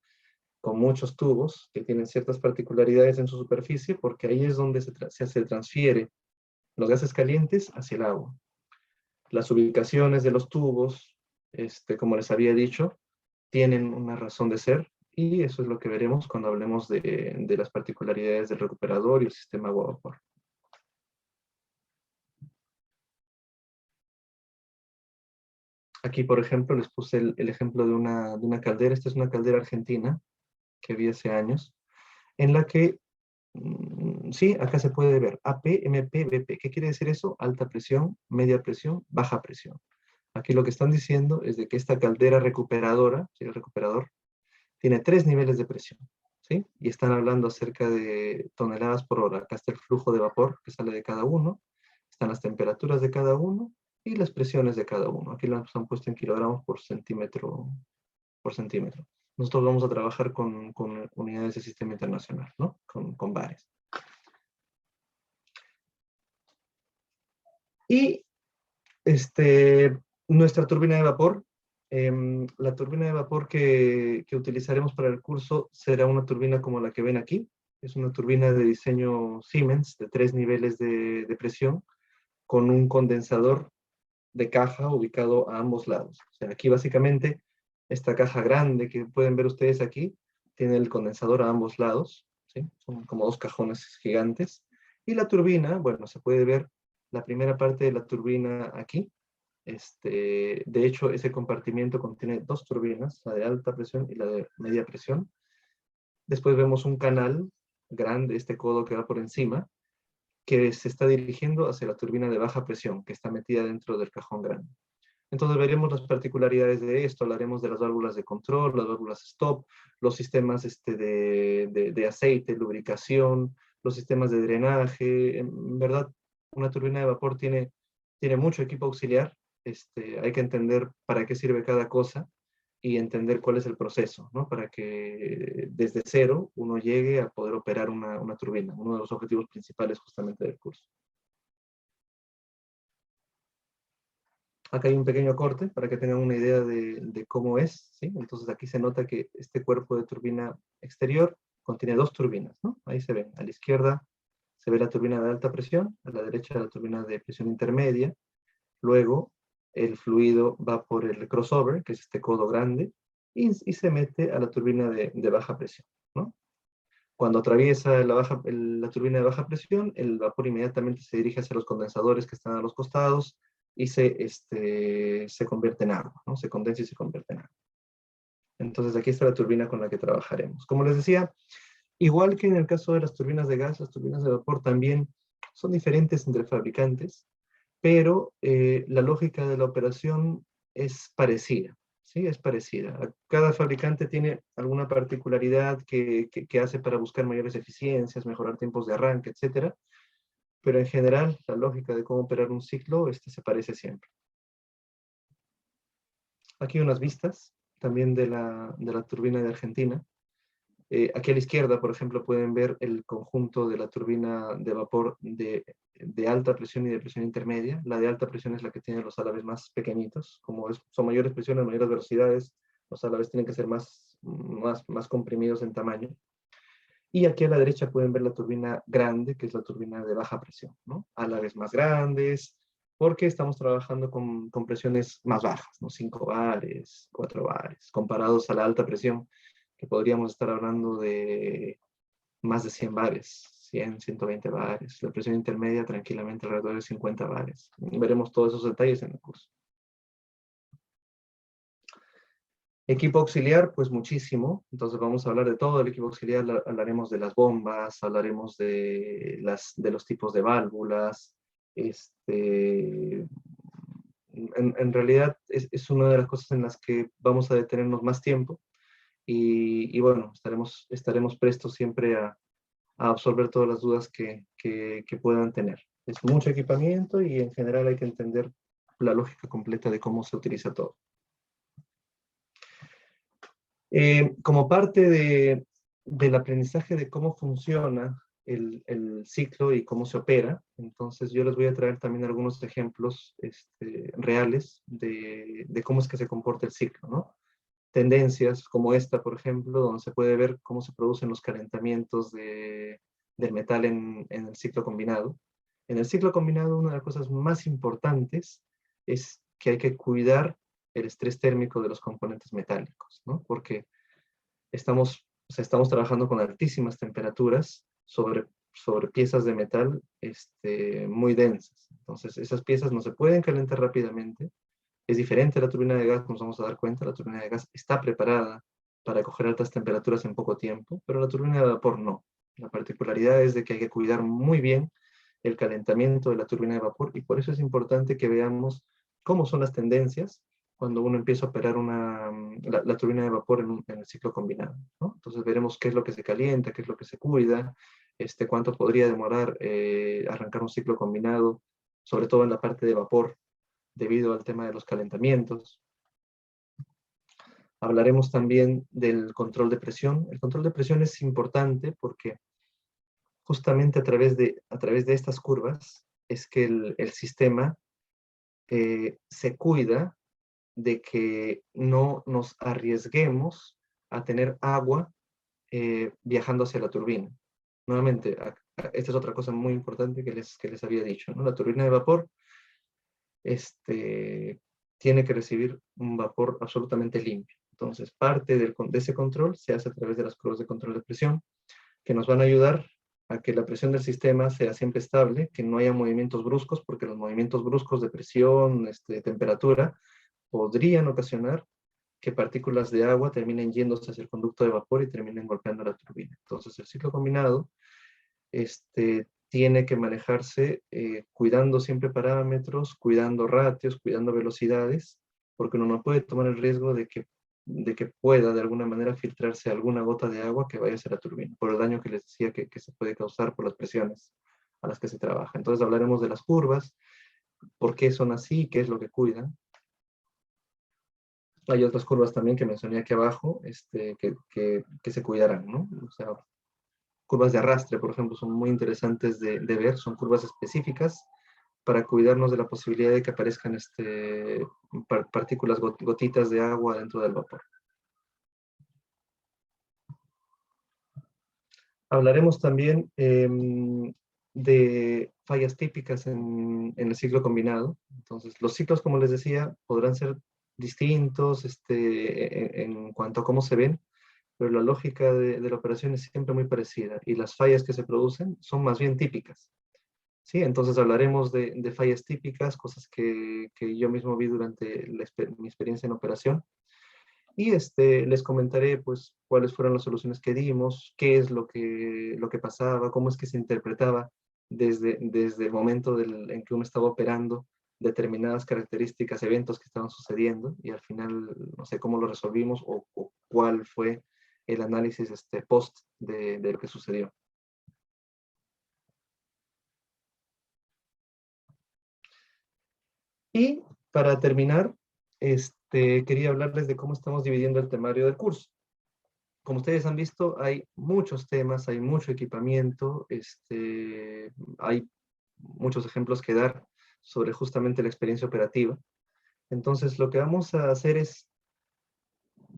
con muchos tubos que tienen ciertas particularidades en su superficie, porque ahí es donde se transfiere los gases calientes hacia el agua. Las ubicaciones de los tubos, como les había dicho, tienen una razón de ser, y eso es lo que veremos cuando hablemos de las particularidades del recuperador y el sistema agua-vapor. Aquí, por ejemplo, les puse el ejemplo de una caldera. Esta es una caldera argentina que vi hace años, en la que, sí, acá se puede ver AP, MP, BP. ¿Qué quiere decir eso? Alta presión, media presión, baja presión. Aquí lo que están diciendo es de que esta caldera recuperadora, ¿sí? El recuperador, tiene 3 niveles de presión, ¿sí? Y están hablando acerca de toneladas por hora. Acá está el flujo de vapor que sale de cada uno, están las temperaturas de cada uno y las presiones de cada uno. Aquí las han puesto en kilogramos por centímetro por centímetro. Nosotros vamos a trabajar con unidades de sistema internacional, ¿no? Con bares. Y nuestra turbina de vapor, la turbina de vapor que utilizaremos para el curso será una turbina como la que ven aquí. Es una turbina de diseño Siemens de 3 niveles de presión con un condensador de caja ubicado a ambos lados. O sea, aquí básicamente esta caja grande que pueden ver ustedes aquí tiene el condensador a ambos lados, ¿sí? Son como 2 cajones gigantes. Y la turbina, bueno, se puede ver la primera parte de la turbina aquí. De hecho, ese compartimiento contiene 2 turbinas, la de alta presión y la de media presión. Después vemos un canal grande, este codo que va por encima, que se está dirigiendo hacia la turbina de baja presión, que está metida dentro del cajón grande. Entonces veremos las particularidades de esto, hablaremos de las válvulas de control, las válvulas stop, los sistemas de aceite, lubricación, los sistemas de drenaje. En verdad, una turbina de vapor tiene mucho equipo auxiliar. Hay que entender para qué sirve cada cosa y entender cuál es el proceso, ¿no? Para que desde cero uno llegue a poder operar una turbina, uno de los objetivos principales justamente del curso. Acá hay un pequeño corte para que tengan una idea de cómo es, ¿sí? Entonces aquí se nota que este cuerpo de turbina exterior contiene 2 turbinas, ¿no? Ahí se ven. A la izquierda se ve la turbina de alta presión, a la derecha la turbina de presión intermedia. Luego el fluido va por el crossover, que es este codo grande, y se mete a la turbina de baja presión, ¿no? Cuando atraviesa la turbina de baja presión, el vapor inmediatamente se dirige hacia los condensadores que están a los costados y se convierte en agua, ¿no? Se condensa y se convierte en agua. Entonces aquí está la turbina con la que trabajaremos. Como les decía, igual que en el caso de las turbinas de gas, las turbinas de vapor también son diferentes entre fabricantes, pero la lógica de la operación es parecida. Sí, es parecida. Cada fabricante tiene alguna particularidad que hace para buscar mayores eficiencias, mejorar tiempos de arranque, etc. pero en general la lógica de cómo operar un ciclo se parece siempre. Aquí unas vistas también de la turbina de Argentina. Aquí a la izquierda, por ejemplo, pueden ver el conjunto de la turbina de vapor de alta presión y de presión intermedia. La de alta presión es la que tiene los álabes más pequeñitos. Como son mayores presiones, mayores velocidades, los álabes tienen que ser más comprimidos en tamaño. Y aquí a la derecha pueden ver la turbina grande, que es la turbina de baja presión, ¿no? Álabes más grandes, porque estamos trabajando con presiones más bajas, ¿no? 5 bares, 4 bares, comparados a la alta presión, que podríamos estar hablando de más de 100 bares, 100, 120 bares. La presión intermedia tranquilamente alrededor de 50 bares. Veremos todos esos detalles en el curso. Equipo auxiliar, pues muchísimo. Entonces vamos a hablar de todo el equipo auxiliar. Hablaremos de las bombas, hablaremos de los tipos de válvulas. En realidad es una de las cosas en las que vamos a detenernos más tiempo. Y bueno, estaremos prestos siempre a absorber todas las dudas que puedan tener. Es mucho equipamiento y en general hay que entender la lógica completa de cómo se utiliza todo. Como parte del aprendizaje de cómo funciona el ciclo y cómo se opera, entonces yo les voy a traer también algunos ejemplos reales de cómo es que se comporta el ciclo, ¿no? Tendencias como esta, por ejemplo, donde se puede ver cómo se producen los calentamientos del metal en el ciclo combinado. En el ciclo combinado, una de las cosas más importantes es que hay que cuidar el estrés térmico de los componentes metálicos, ¿no? Porque estamos trabajando con altísimas temperaturas sobre piezas de metal muy densas. Entonces, esas piezas no se pueden calentar rápidamente. Es diferente a la turbina de gas, nos vamos a dar cuenta, la turbina de gas está preparada para coger altas temperaturas en poco tiempo, pero la turbina de vapor no. La particularidad es de que hay que cuidar muy bien el calentamiento de la turbina de vapor y por eso es importante que veamos cómo son las tendencias cuando uno empieza a operar la turbina de vapor en el ciclo combinado, ¿no? Entonces veremos qué es lo que se calienta, qué es lo que se cuida, cuánto podría demorar arrancar un ciclo combinado, sobre todo en la parte de vapor, debido al tema de los calentamientos. Hablaremos también del control de presión. El control de presión es importante porque justamente a través de estas curvas es que el sistema se cuida de que no nos arriesguemos a tener agua viajando hacia la turbina. Nuevamente, esta es otra cosa muy importante que les había dicho, ¿no? La turbina de vapor tiene que recibir un vapor absolutamente limpio. Entonces, parte de ese control se hace a través de las curvas de control de presión, que nos van a ayudar a que la presión del sistema sea siempre estable, que no haya movimientos bruscos, porque los movimientos bruscos de presión, de temperatura, podrían ocasionar que partículas de agua terminen yéndose hacia el conducto de vapor y terminen golpeando la turbina. Entonces, el ciclo combinado tiene que manejarse cuidando siempre parámetros, cuidando ratios, cuidando velocidades, porque uno no puede tomar el riesgo de que pueda de alguna manera filtrarse alguna gota de agua que vaya hacia la turbina, por el daño que les decía que se puede causar por las presiones a las que se trabaja. Entonces hablaremos de las curvas, por qué son así, qué es lo que cuidan. Hay otras curvas también que mencioné aquí abajo, que se cuidarán, ¿no? O sea, curvas de arrastre, por ejemplo, son muy interesantes de ver, son curvas específicas para cuidarnos de la posibilidad de que aparezcan partículas, gotitas de agua dentro del vapor. Hablaremos también de fallas típicas en el ciclo combinado. Entonces, los ciclos, como les decía, podrán ser distintos en cuanto a cómo se ven, pero la lógica de la operación es siempre muy parecida y las fallas que se producen son más bien típicas. ¿Sí? Entonces hablaremos de fallas típicas, cosas que yo mismo vi durante mi experiencia en operación. Y les comentaré pues cuáles fueron las soluciones que dimos, qué es lo que pasaba, cómo es que se interpretaba desde el momento en que uno estaba operando determinadas características, eventos que estaban sucediendo y al final no sé cómo lo resolvimos o cuál fue el análisis post de lo que sucedió. Y para terminar, quería hablarles de cómo estamos dividiendo el temario del curso. Como ustedes han visto, hay muchos temas, hay mucho equipamiento, hay muchos ejemplos que dar sobre justamente la experiencia operativa. Entonces, lo que vamos a hacer es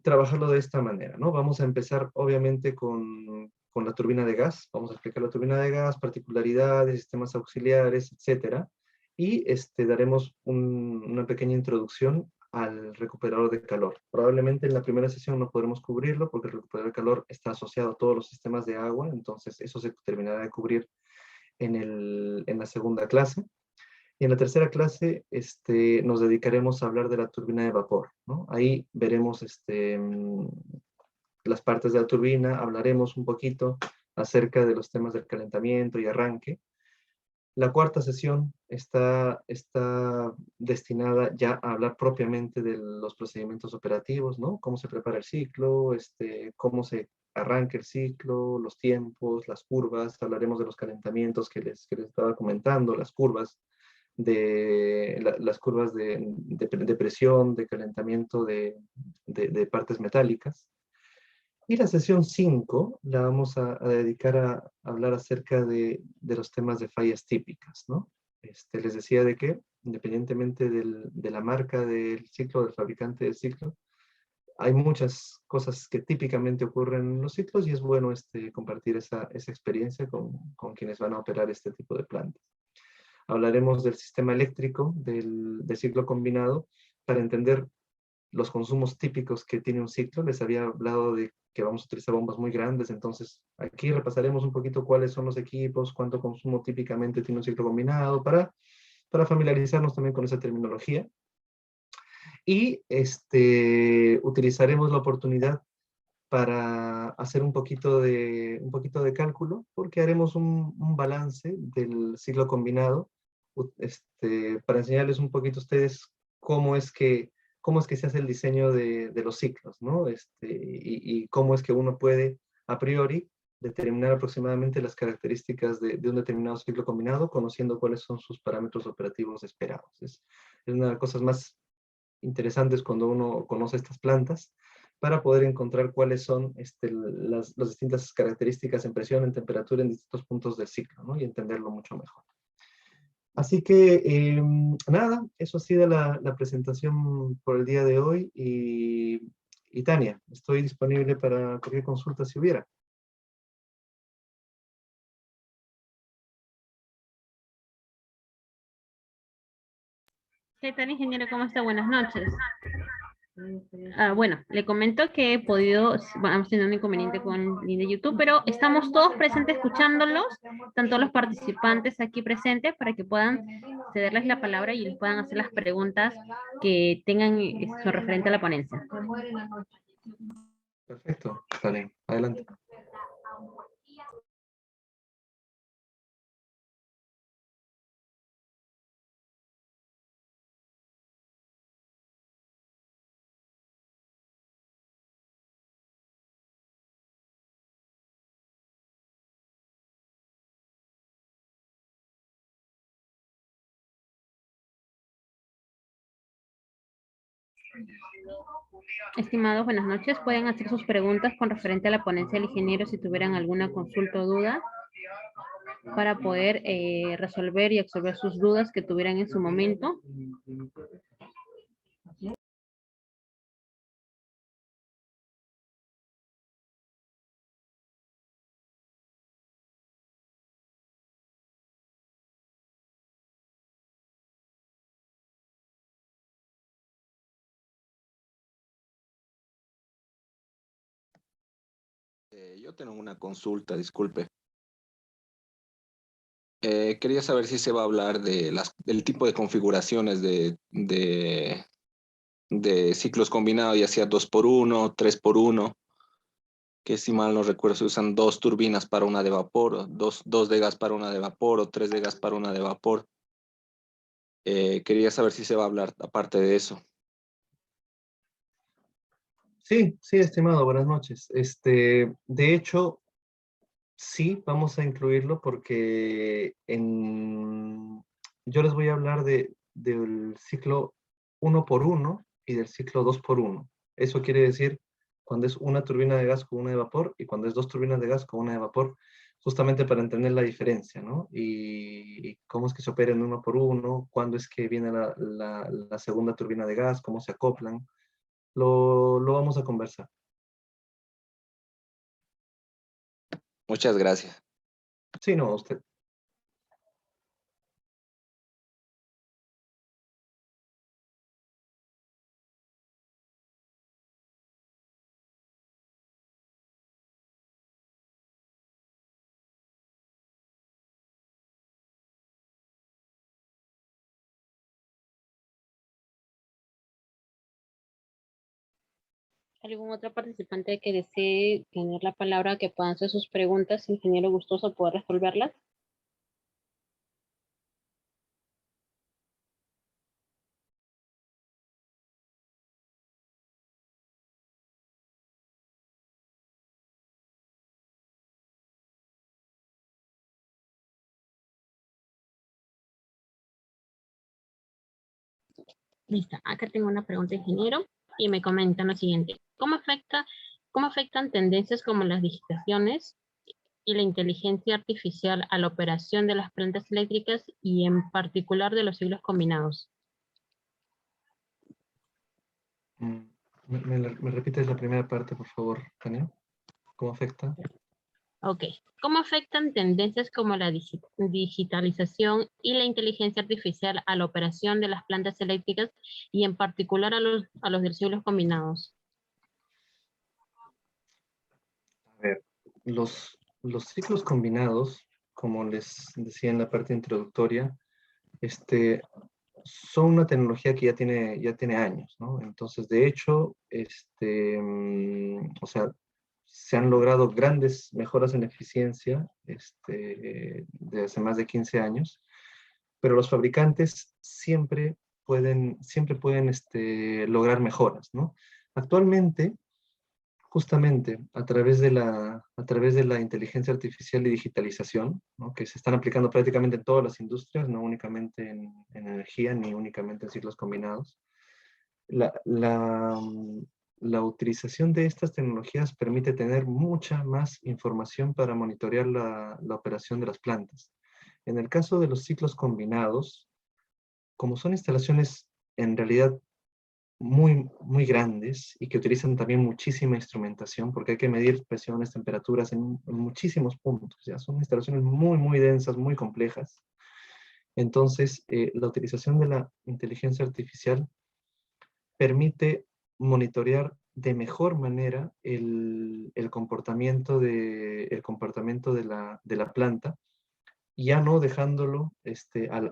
trabajarlo de esta manera, ¿no? Vamos a empezar, obviamente, con la turbina de gas. Vamos a explicar la turbina de gas, particularidades, sistemas auxiliares, etcétera. Y daremos una pequeña introducción al recuperador de calor. Probablemente en la primera sesión no podremos cubrirlo porque el recuperador de calor está asociado a todos los sistemas de agua, entonces eso se terminará de cubrir en la segunda clase. Y en la tercera clase nos dedicaremos a hablar de la turbina de vapor, ¿no? Ahí veremos las partes de la turbina, hablaremos un poquito acerca de los temas del calentamiento y arranque. La cuarta sesión está destinada ya a hablar propiamente de los procedimientos operativos, ¿no? Cómo se prepara el ciclo, cómo se arranca el ciclo, los tiempos, las curvas. Hablaremos de los calentamientos que les estaba comentando, las curvas las curvas de presión, de calentamiento de partes metálicas. Y la sesión 5 la vamos a dedicar a hablar acerca de los temas de fallas típicas, ¿no? Les decía de que, independientemente de la marca del ciclo, del fabricante del ciclo, hay muchas cosas que típicamente ocurren en los ciclos y es bueno compartir esa experiencia con quienes van a operar este tipo de plantas. Hablaremos del sistema eléctrico del ciclo combinado para entender los consumos típicos que tiene un ciclo. Les había hablado de que vamos a utilizar bombas muy grandes, entonces aquí repasaremos un poquito cuáles son los equipos, cuánto consumo típicamente tiene un ciclo combinado, para familiarizarnos también con esa terminología. Y utilizaremos la oportunidad para hacer un poquito de cálculo, porque haremos un balance del ciclo combinado, para enseñarles un poquito a ustedes cómo es que se hace el diseño de los ciclos, ¿no? Y cómo es que uno puede, a priori, determinar aproximadamente las características de un determinado ciclo combinado, conociendo cuáles son sus parámetros operativos esperados. Es una de las cosas más interesantes cuando uno conoce estas plantas, para poder encontrar cuáles son las distintas características en presión, en temperatura, en distintos puntos del ciclo, ¿no? Y entenderlo mucho mejor. Así que, nada, eso ha sido la presentación por el día de hoy. Y Tania, estoy disponible para cualquier consulta si hubiera.
¿Qué tal, ingeniero? ¿Cómo está? Buenas noches. Bueno, le comento que he podido, bueno, hemos tenido un inconveniente con el link de YouTube, pero estamos todos presentes escuchándolos, tanto los participantes aquí presentes, para que puedan cederles la palabra y les puedan hacer las preguntas que tengan su referente a la ponencia.
Perfecto, está bien, adelante.
Estimados, buenas noches. Pueden hacer sus preguntas con referente a la ponencia del ingeniero si tuvieran alguna consulta o duda, para poder resolver y absolver sus dudas que tuvieran en su momento.
Yo tengo una consulta, disculpe. Quería saber si se va a hablar del tipo de configuraciones de ciclos combinados, ya sea 2x1, 3x1, que si mal no recuerdo se usan 2 turbinas para una de vapor, o dos de gas para una de vapor, o 3 de gas para una de vapor. Quería saber si se va a hablar aparte de eso.
Sí, sí, estimado, buenas noches. De hecho, sí, vamos a incluirlo porque yo les voy a hablar del ciclo 1 por 1 y del ciclo 2 por 1. Eso quiere decir cuando es una turbina de gas con una de vapor y cuando es dos turbinas de gas con una de vapor, justamente para entender la diferencia, ¿no? Y cómo es que se opera en 1 por 1, cuándo es que viene la segunda turbina de gas, cómo se acoplan. Lo vamos a conversar.
Muchas gracias.
Sí, no, usted.
¿Algún otro participante que desee tener la palabra, que puedan hacer sus preguntas, ingeniero gustoso, poder resolverlas? Lista. Acá tengo una pregunta, ingeniero, y me comentan lo siguiente. Cómo afectan tendencias como las digitaciones y la inteligencia artificial a la operación de las plantas eléctricas y en particular de los ciclos combinados?
¿Me repites la primera parte, por favor, Tania? ¿Cómo afecta?
Ok. ¿Cómo afectan tendencias como la digitalización y la inteligencia artificial a la operación de las plantas eléctricas y en particular a los de ciclos combinados?
A ver, los ciclos combinados, como les decía en la parte introductoria, son una tecnología que ya tiene años, ¿no? Entonces, de hecho, o sea, se han logrado grandes mejoras en eficiencia de hace más de 15 años, pero los fabricantes siempre pueden lograr mejoras, ¿no? Actualmente, justamente a través de la inteligencia artificial y digitalización, ¿no? Que se están aplicando prácticamente en todas las industrias, no únicamente en energía ni únicamente en ciclos combinados. La, la, mm, la utilización de estas tecnologías permite tener mucha más información para monitorear la operación de las plantas. En el caso de los ciclos combinados, como son instalaciones en realidad muy grandes y que utilizan también muchísima instrumentación, porque hay que medir presiones, temperaturas en muchísimos puntos. Ya son instalaciones muy densas, muy complejas. Entonces, la utilización de la inteligencia artificial permite monitorear de mejor manera el comportamiento de la planta, ya no dejándolo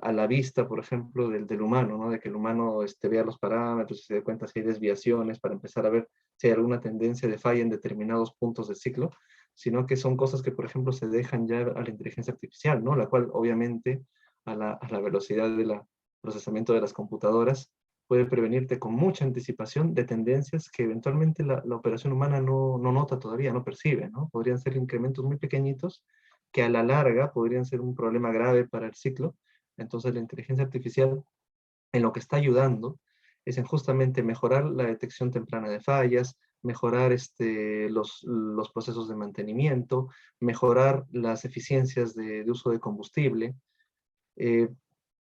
a la vista, por ejemplo, del humano, ¿no? De que el humano vea los parámetros y se dé cuenta si hay desviaciones para empezar a ver si hay alguna tendencia de falla en determinados puntos del ciclo, sino que son cosas que, por ejemplo, se dejan ya a la inteligencia artificial, ¿no? La cual, obviamente, a la velocidad del procesamiento de las computadoras, puede prevenirte con mucha anticipación de tendencias que eventualmente la operación humana no nota todavía, no percibe, ¿no? Podrían ser incrementos muy pequeñitos que a la larga podrían ser un problema grave para el ciclo. Entonces la inteligencia artificial en lo que está ayudando es en justamente mejorar la detección temprana de fallas, mejorar los procesos de mantenimiento, mejorar las eficiencias de uso de combustible. Eh,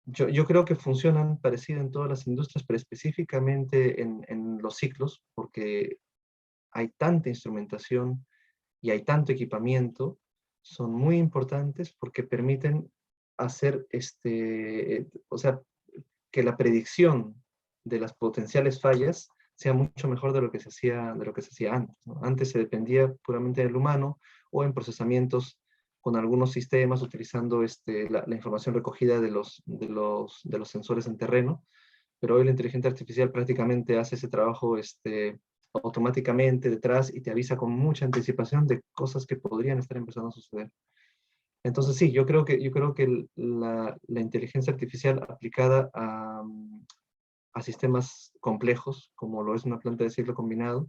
yo creo que funcionan parecido en todas las industrias, pero específicamente en los ciclos, porque hay tanta instrumentación y hay tanto equipamiento, son muy importantes porque permiten hacer, o sea, que la predicción de las potenciales fallas sea mucho mejor de lo que se hacía antes, ¿no? Antes se dependía puramente del humano o en procesamientos con algunos sistemas utilizando la información recogida de los sensores en terreno, pero hoy la inteligencia artificial prácticamente hace ese trabajo automáticamente detrás y te avisa con mucha anticipación de cosas que podrían estar empezando a suceder. Entonces sí, yo creo que la inteligencia artificial aplicada a sistemas complejos, como lo es una planta de ciclo combinado,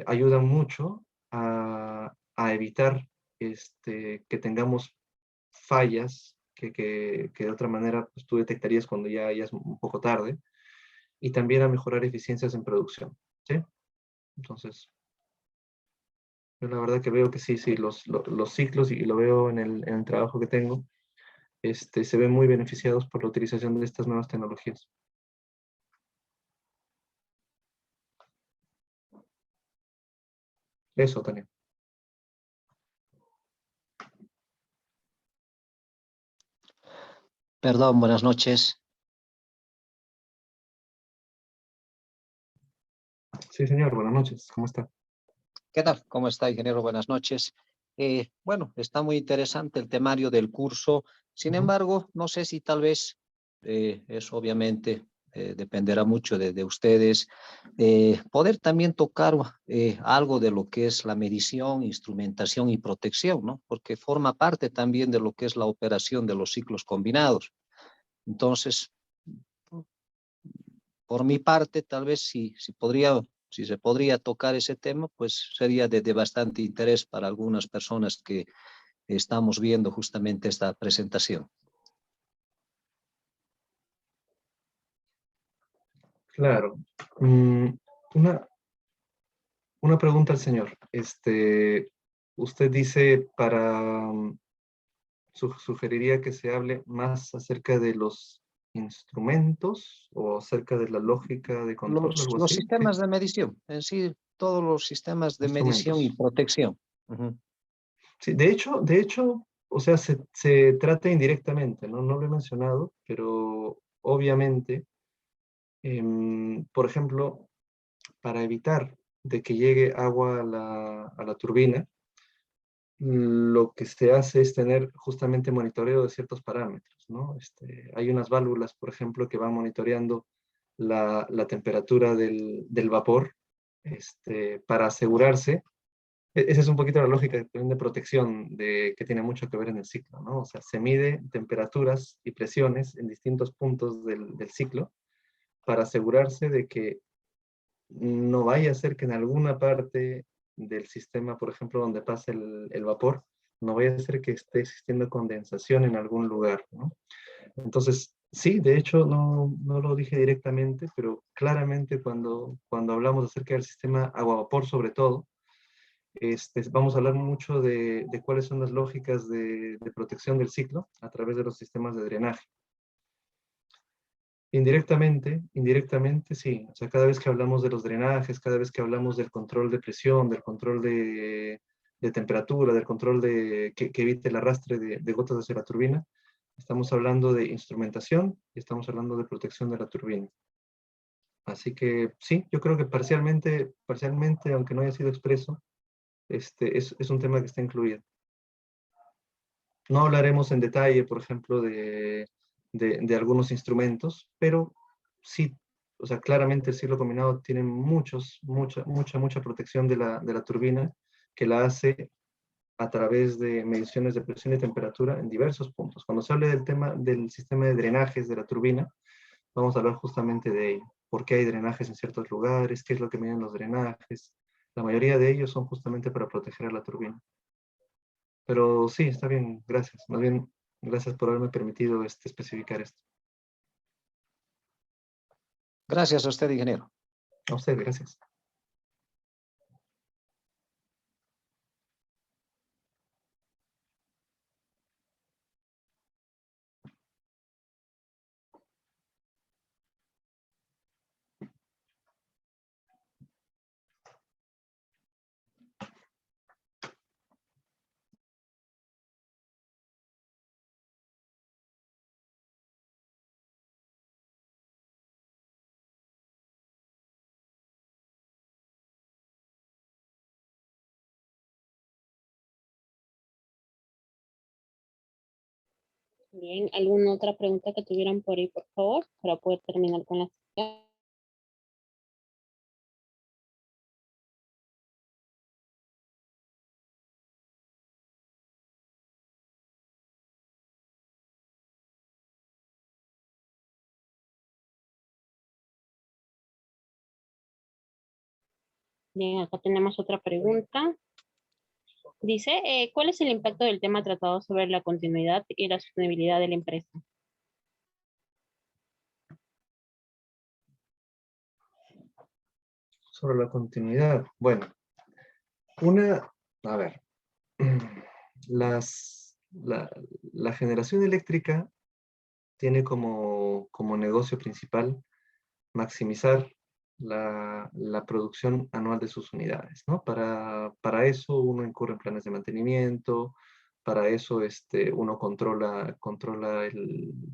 ayuda mucho a evitar que tengamos fallas que de otra manera pues, tú detectarías cuando ya es un poco tarde, y también a mejorar eficiencias en producción, ¿sí? Entonces, yo la verdad que veo que sí, sí, los ciclos, y lo veo en el trabajo que tengo, se ven muy beneficiados por la utilización de estas nuevas tecnologías. Eso, Tania.
Perdón, buenas noches.
Sí, señor, buenas noches, ¿cómo está?
¿Qué tal? ¿Cómo está, ingeniero? Buenas noches. Bueno, está muy interesante el temario del curso. Sin
Ujú.
embargo, no sé si tal vez eso obviamente dependerá mucho de ustedes. Poder también tocar algo de lo que es la medición, instrumentación y protección, ¿no? Porque forma parte también de lo que es la operación de los ciclos combinados. Entonces, por mi parte, tal vez si se podría tocar ese tema, pues sería de bastante interés para algunas personas que estamos viendo justamente esta presentación.
Claro. Una, una pregunta al señor. Usted dice sugeriría que se hable más acerca de los instrumentos o acerca de la lógica de control, algo
Los
así. Sí,
sistemas de medición, en sí, todos los sistemas de medición y
instrumentos.
protección. Ujú.
Sí, de hecho, o sea, se trata indirectamente, ¿no? No lo he mencionado, pero obviamente, por ejemplo, para evitar de que llegue agua a la turbina, lo que se hace es tener justamente monitoreo de ciertos parámetros, ¿no? Hay unas válvulas, por ejemplo, que van monitoreando la temperatura del vapor, para asegurarse. Esa es un poquito la lógica también de protección, que tiene mucho que ver en el ciclo, ¿no? O sea, se mide temperaturas y presiones en distintos puntos del ciclo para asegurarse de que no vaya a ser que en alguna parte del sistema, por ejemplo, donde pasa el vapor, no vaya a ser que esté existiendo condensación en algún lugar, ¿no? Entonces, sí, de hecho, no lo dije directamente, pero claramente cuando hablamos acerca del sistema agua-vapor, sobre todo, vamos a hablar mucho de cuáles son las lógicas de protección del ciclo a través de los sistemas de drenaje. Indirectamente sí. O sea, cada vez que hablamos de los drenajes, cada vez que hablamos del control de presión, del control de temperatura, del control que evite el arrastre de gotas hacia la turbina, estamos hablando de instrumentación y estamos hablando de protección de la turbina. Así que sí, yo creo que parcialmente, aunque no haya sido expreso, es un tema que está incluido. No hablaremos en detalle, por ejemplo, de algunos instrumentos, pero sí, o sea, claramente el ciclo combinado tiene mucha protección de la turbina, que la hace a través de mediciones de presión y temperatura en diversos puntos. Cuando se hable del tema del sistema de drenajes de la turbina, vamos a hablar justamente de ello. ¿Por qué hay drenajes en ciertos lugares? ¿Qué es lo que miden los drenajes? La mayoría de ellos son justamente para proteger a la turbina. Pero sí, está bien, gracias. Más bien, gracias por haberme permitido especificar esto.
Gracias a usted, ingeniero.
A usted, gracias.
Bien, ¿alguna otra pregunta que tuvieran por ahí, por favor, para poder terminar con la sesión? Bien, acá tenemos otra pregunta. Dice, ¿cuál es el impacto del tema tratado sobre la continuidad y la sostenibilidad de la empresa?
Sobre la continuidad. Bueno, a ver, la generación eléctrica tiene como negocio principal maximizar la producción anual de sus unidades, ¿no? Para eso uno incurre en planes de mantenimiento, para eso uno controla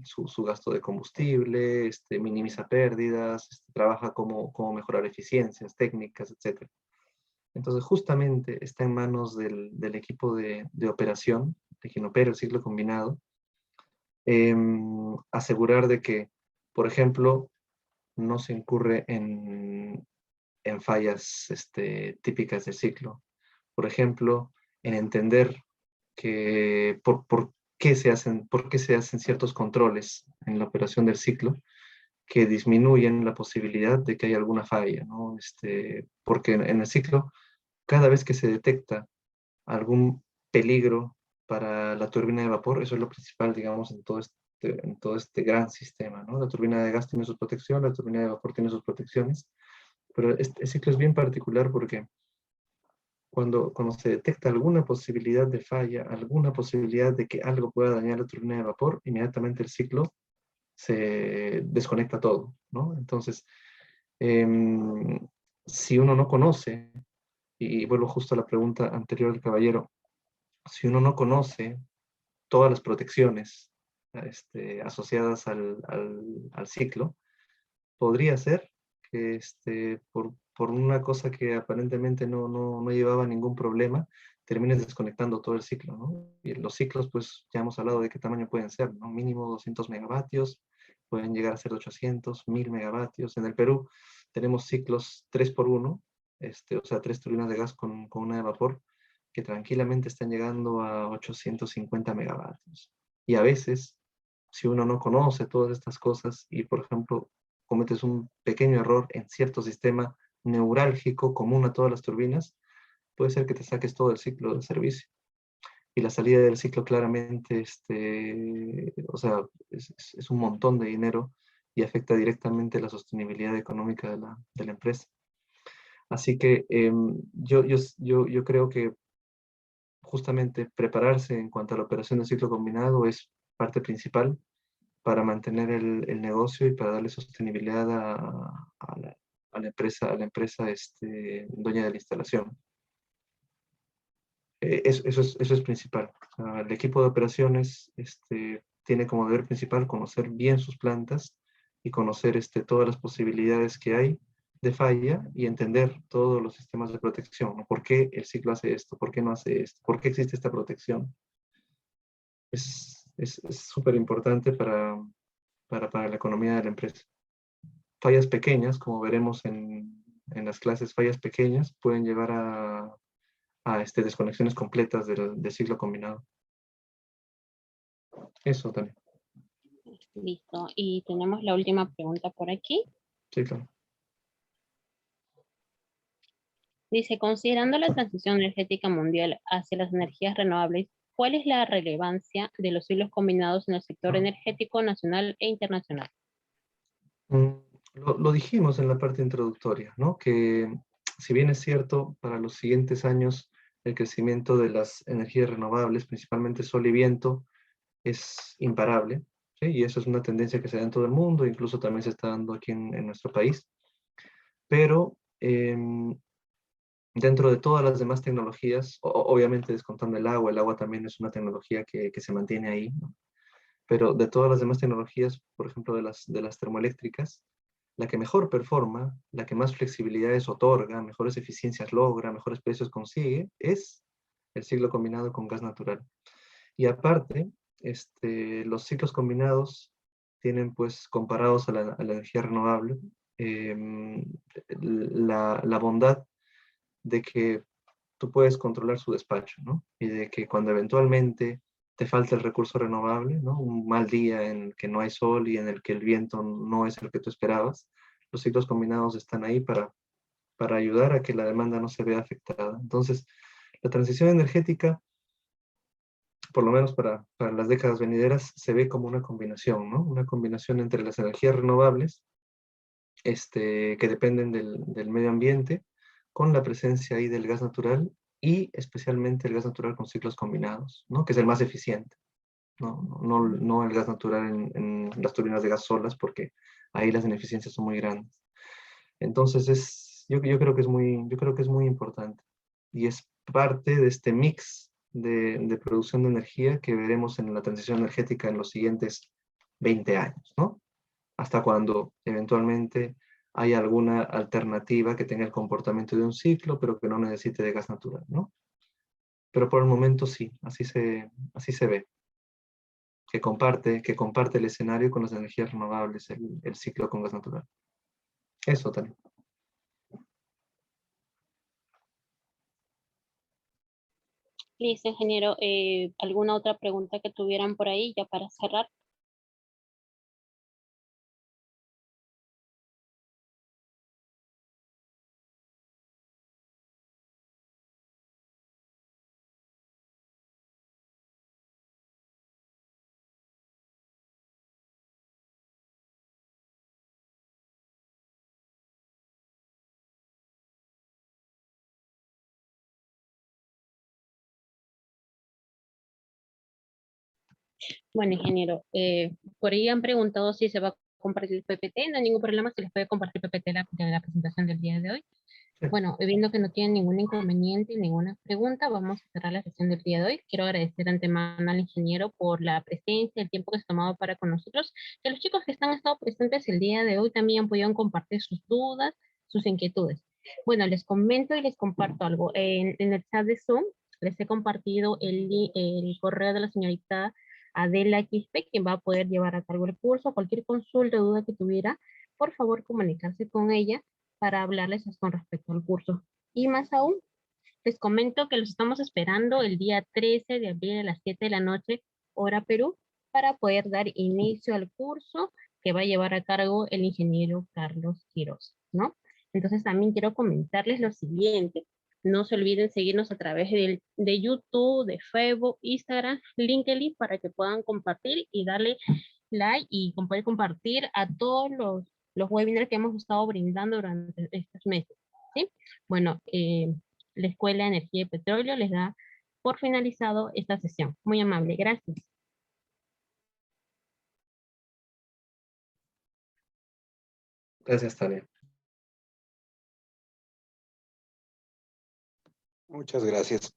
su gasto de combustible, minimiza pérdidas, trabaja cómo mejorar eficiencias técnicas, etc. Entonces, justamente está en manos del equipo de operación, de quien opera el ciclo combinado, asegurar de que, por ejemplo, no se incurre en fallas típicas del ciclo. Por ejemplo, en entender que por qué se hacen ciertos controles en la operación del ciclo que disminuyen la posibilidad de que haya alguna falla, ¿no? Porque en el ciclo, cada vez que se detecta algún peligro para la turbina de vapor, eso es lo principal, digamos, en todo este gran sistema, ¿no? La turbina de gas tiene sus protecciones, la turbina de vapor tiene sus protecciones, pero este ciclo es bien particular porque cuando se detecta alguna posibilidad de falla, alguna posibilidad de que algo pueda dañar la turbina de vapor, inmediatamente el ciclo se desconecta todo, ¿no? Entonces, si uno no conoce, y vuelvo justo a la pregunta anterior del caballero, si uno no conoce todas las protecciones asociadas al ciclo, podría ser que por una cosa que aparentemente no llevaba ningún problema, termines desconectando todo el ciclo, ¿no? Y los ciclos, pues ya hemos hablado de qué tamaño pueden ser, ¿no? Mínimo 200 megavatios, pueden llegar a ser 800, 1000 megavatios. En el Perú tenemos ciclos 3 por 1, o sea, 3 turbinas de gas con una de vapor, que tranquilamente están llegando a 850 megavatios. Y a veces, si uno no conoce todas estas cosas y, por ejemplo, cometes un pequeño error en cierto sistema neurálgico común a todas las turbinas, puede ser que te saques todo el ciclo de servicio. Y la salida del ciclo claramente, o sea, es un montón de dinero y afecta directamente la sostenibilidad económica de la empresa. Así que yo creo que justamente prepararse en cuanto a la operación del ciclo combinado es parte principal para mantener el negocio y para darle sostenibilidad a la empresa dueña de la instalación. Eso es principal. O sea, el equipo de operaciones tiene como deber principal conocer bien sus plantas y conocer todas las posibilidades que hay de falla y entender todos los sistemas de protección, ¿no? ¿Por qué el ciclo hace esto? ¿Por qué no hace esto? ¿Por qué existe esta protección? Es súper importante para la economía de la empresa. Fallas pequeñas, como veremos en las clases, fallas pequeñas pueden llevar a desconexiones completas del ciclo combinado. Eso también.
Listo. Y tenemos la última pregunta por aquí.
Sí, claro.
Dice, considerando la transición energética mundial hacia las energías renovables, ¿cuál es la relevancia de los ciclos combinados en el sector energético nacional e internacional?
Lo dijimos en la parte introductoria, ¿no? Que si bien es cierto, para los siguientes años el crecimiento de las energías renovables, principalmente sol y viento, es imparable, ¿sí? Y eso es una tendencia que se da en todo el mundo, incluso también se está dando aquí en nuestro país. Pero dentro de todas las demás tecnologías, obviamente descontando el agua también es una tecnología que se mantiene ahí, ¿no? Pero de todas las demás tecnologías, por ejemplo, de las termoeléctricas, la que mejor performa, la que más flexibilidades otorga, mejores eficiencias logra, mejores precios consigue, es el ciclo combinado con gas natural. Y aparte, los ciclos combinados tienen, pues, comparados a la energía renovable, la bondad de que tú puedes controlar su despacho, ¿no? Y de que cuando eventualmente te falta el recurso renovable, ¿no? Un mal día en el que no hay sol y en el que el viento no es el que tú esperabas, los ciclos combinados están ahí para ayudar a que la demanda no se vea afectada. Entonces, La transición energética, por lo menos para las décadas venideras, se ve como una combinación, ¿no? Una combinación entre las energías renovables, que dependen del medio ambiente, con la presencia ahí del gas natural y especialmente el gas natural con ciclos combinados, ¿no? Que es el más eficiente. No el gas natural en las turbinas de gas solas, porque ahí las ineficiencias son muy grandes. Entonces, yo creo que es muy importante. Y es parte de este mix de producción de energía que veremos en la transición energética en los siguientes 20 años, ¿no? Hasta cuando eventualmente hay alguna alternativa que tenga el comportamiento de un ciclo, pero que no necesite de gas natural, ¿no? Pero por el momento sí, así se ve, que comparte el escenario con las energías renovables, el ciclo con gas natural. Eso también.
Listo, ingeniero. ¿Alguna otra pregunta que tuvieran por ahí ya para cerrar? Bueno, ingeniero, por ahí han preguntado si se va a compartir el PPT. No hay ningún problema, se les puede compartir el PPT de la presentación del día de hoy. Bueno, viendo que no tienen ningún inconveniente, ninguna pregunta, vamos a cerrar la sesión del día de hoy. Quiero agradecer de antemano al ingeniero por la presencia, el tiempo que se ha tomado para con nosotros. Que los chicos que han estado presentes el día de hoy también han podido compartir sus dudas, sus inquietudes. Bueno, les comento y les comparto algo. En el chat de Zoom les he compartido el correo de la señorita Adela Quispe, quien va a poder llevar a cargo el curso. Cualquier consulta o duda que tuviera, por favor comunicarse con ella para hablarles con respecto al curso. Y más aún, les comento que los estamos esperando el día 13 de abril a las 7 de la noche, hora Perú, para poder dar inicio al curso que va a llevar a cargo el ingeniero Carlos Quiroz, ¿no? Entonces también quiero comentarles lo siguiente. No se olviden seguirnos a través de YouTube, de Facebook, Instagram, LinkedIn, para que puedan compartir y darle like y poder compartir a todos los webinars que hemos estado brindando durante estos meses, ¿sí? Bueno, la Escuela de Energía y Petróleo les da por finalizado esta sesión. Muy amable, gracias.
Gracias, Tania.
Muchas gracias.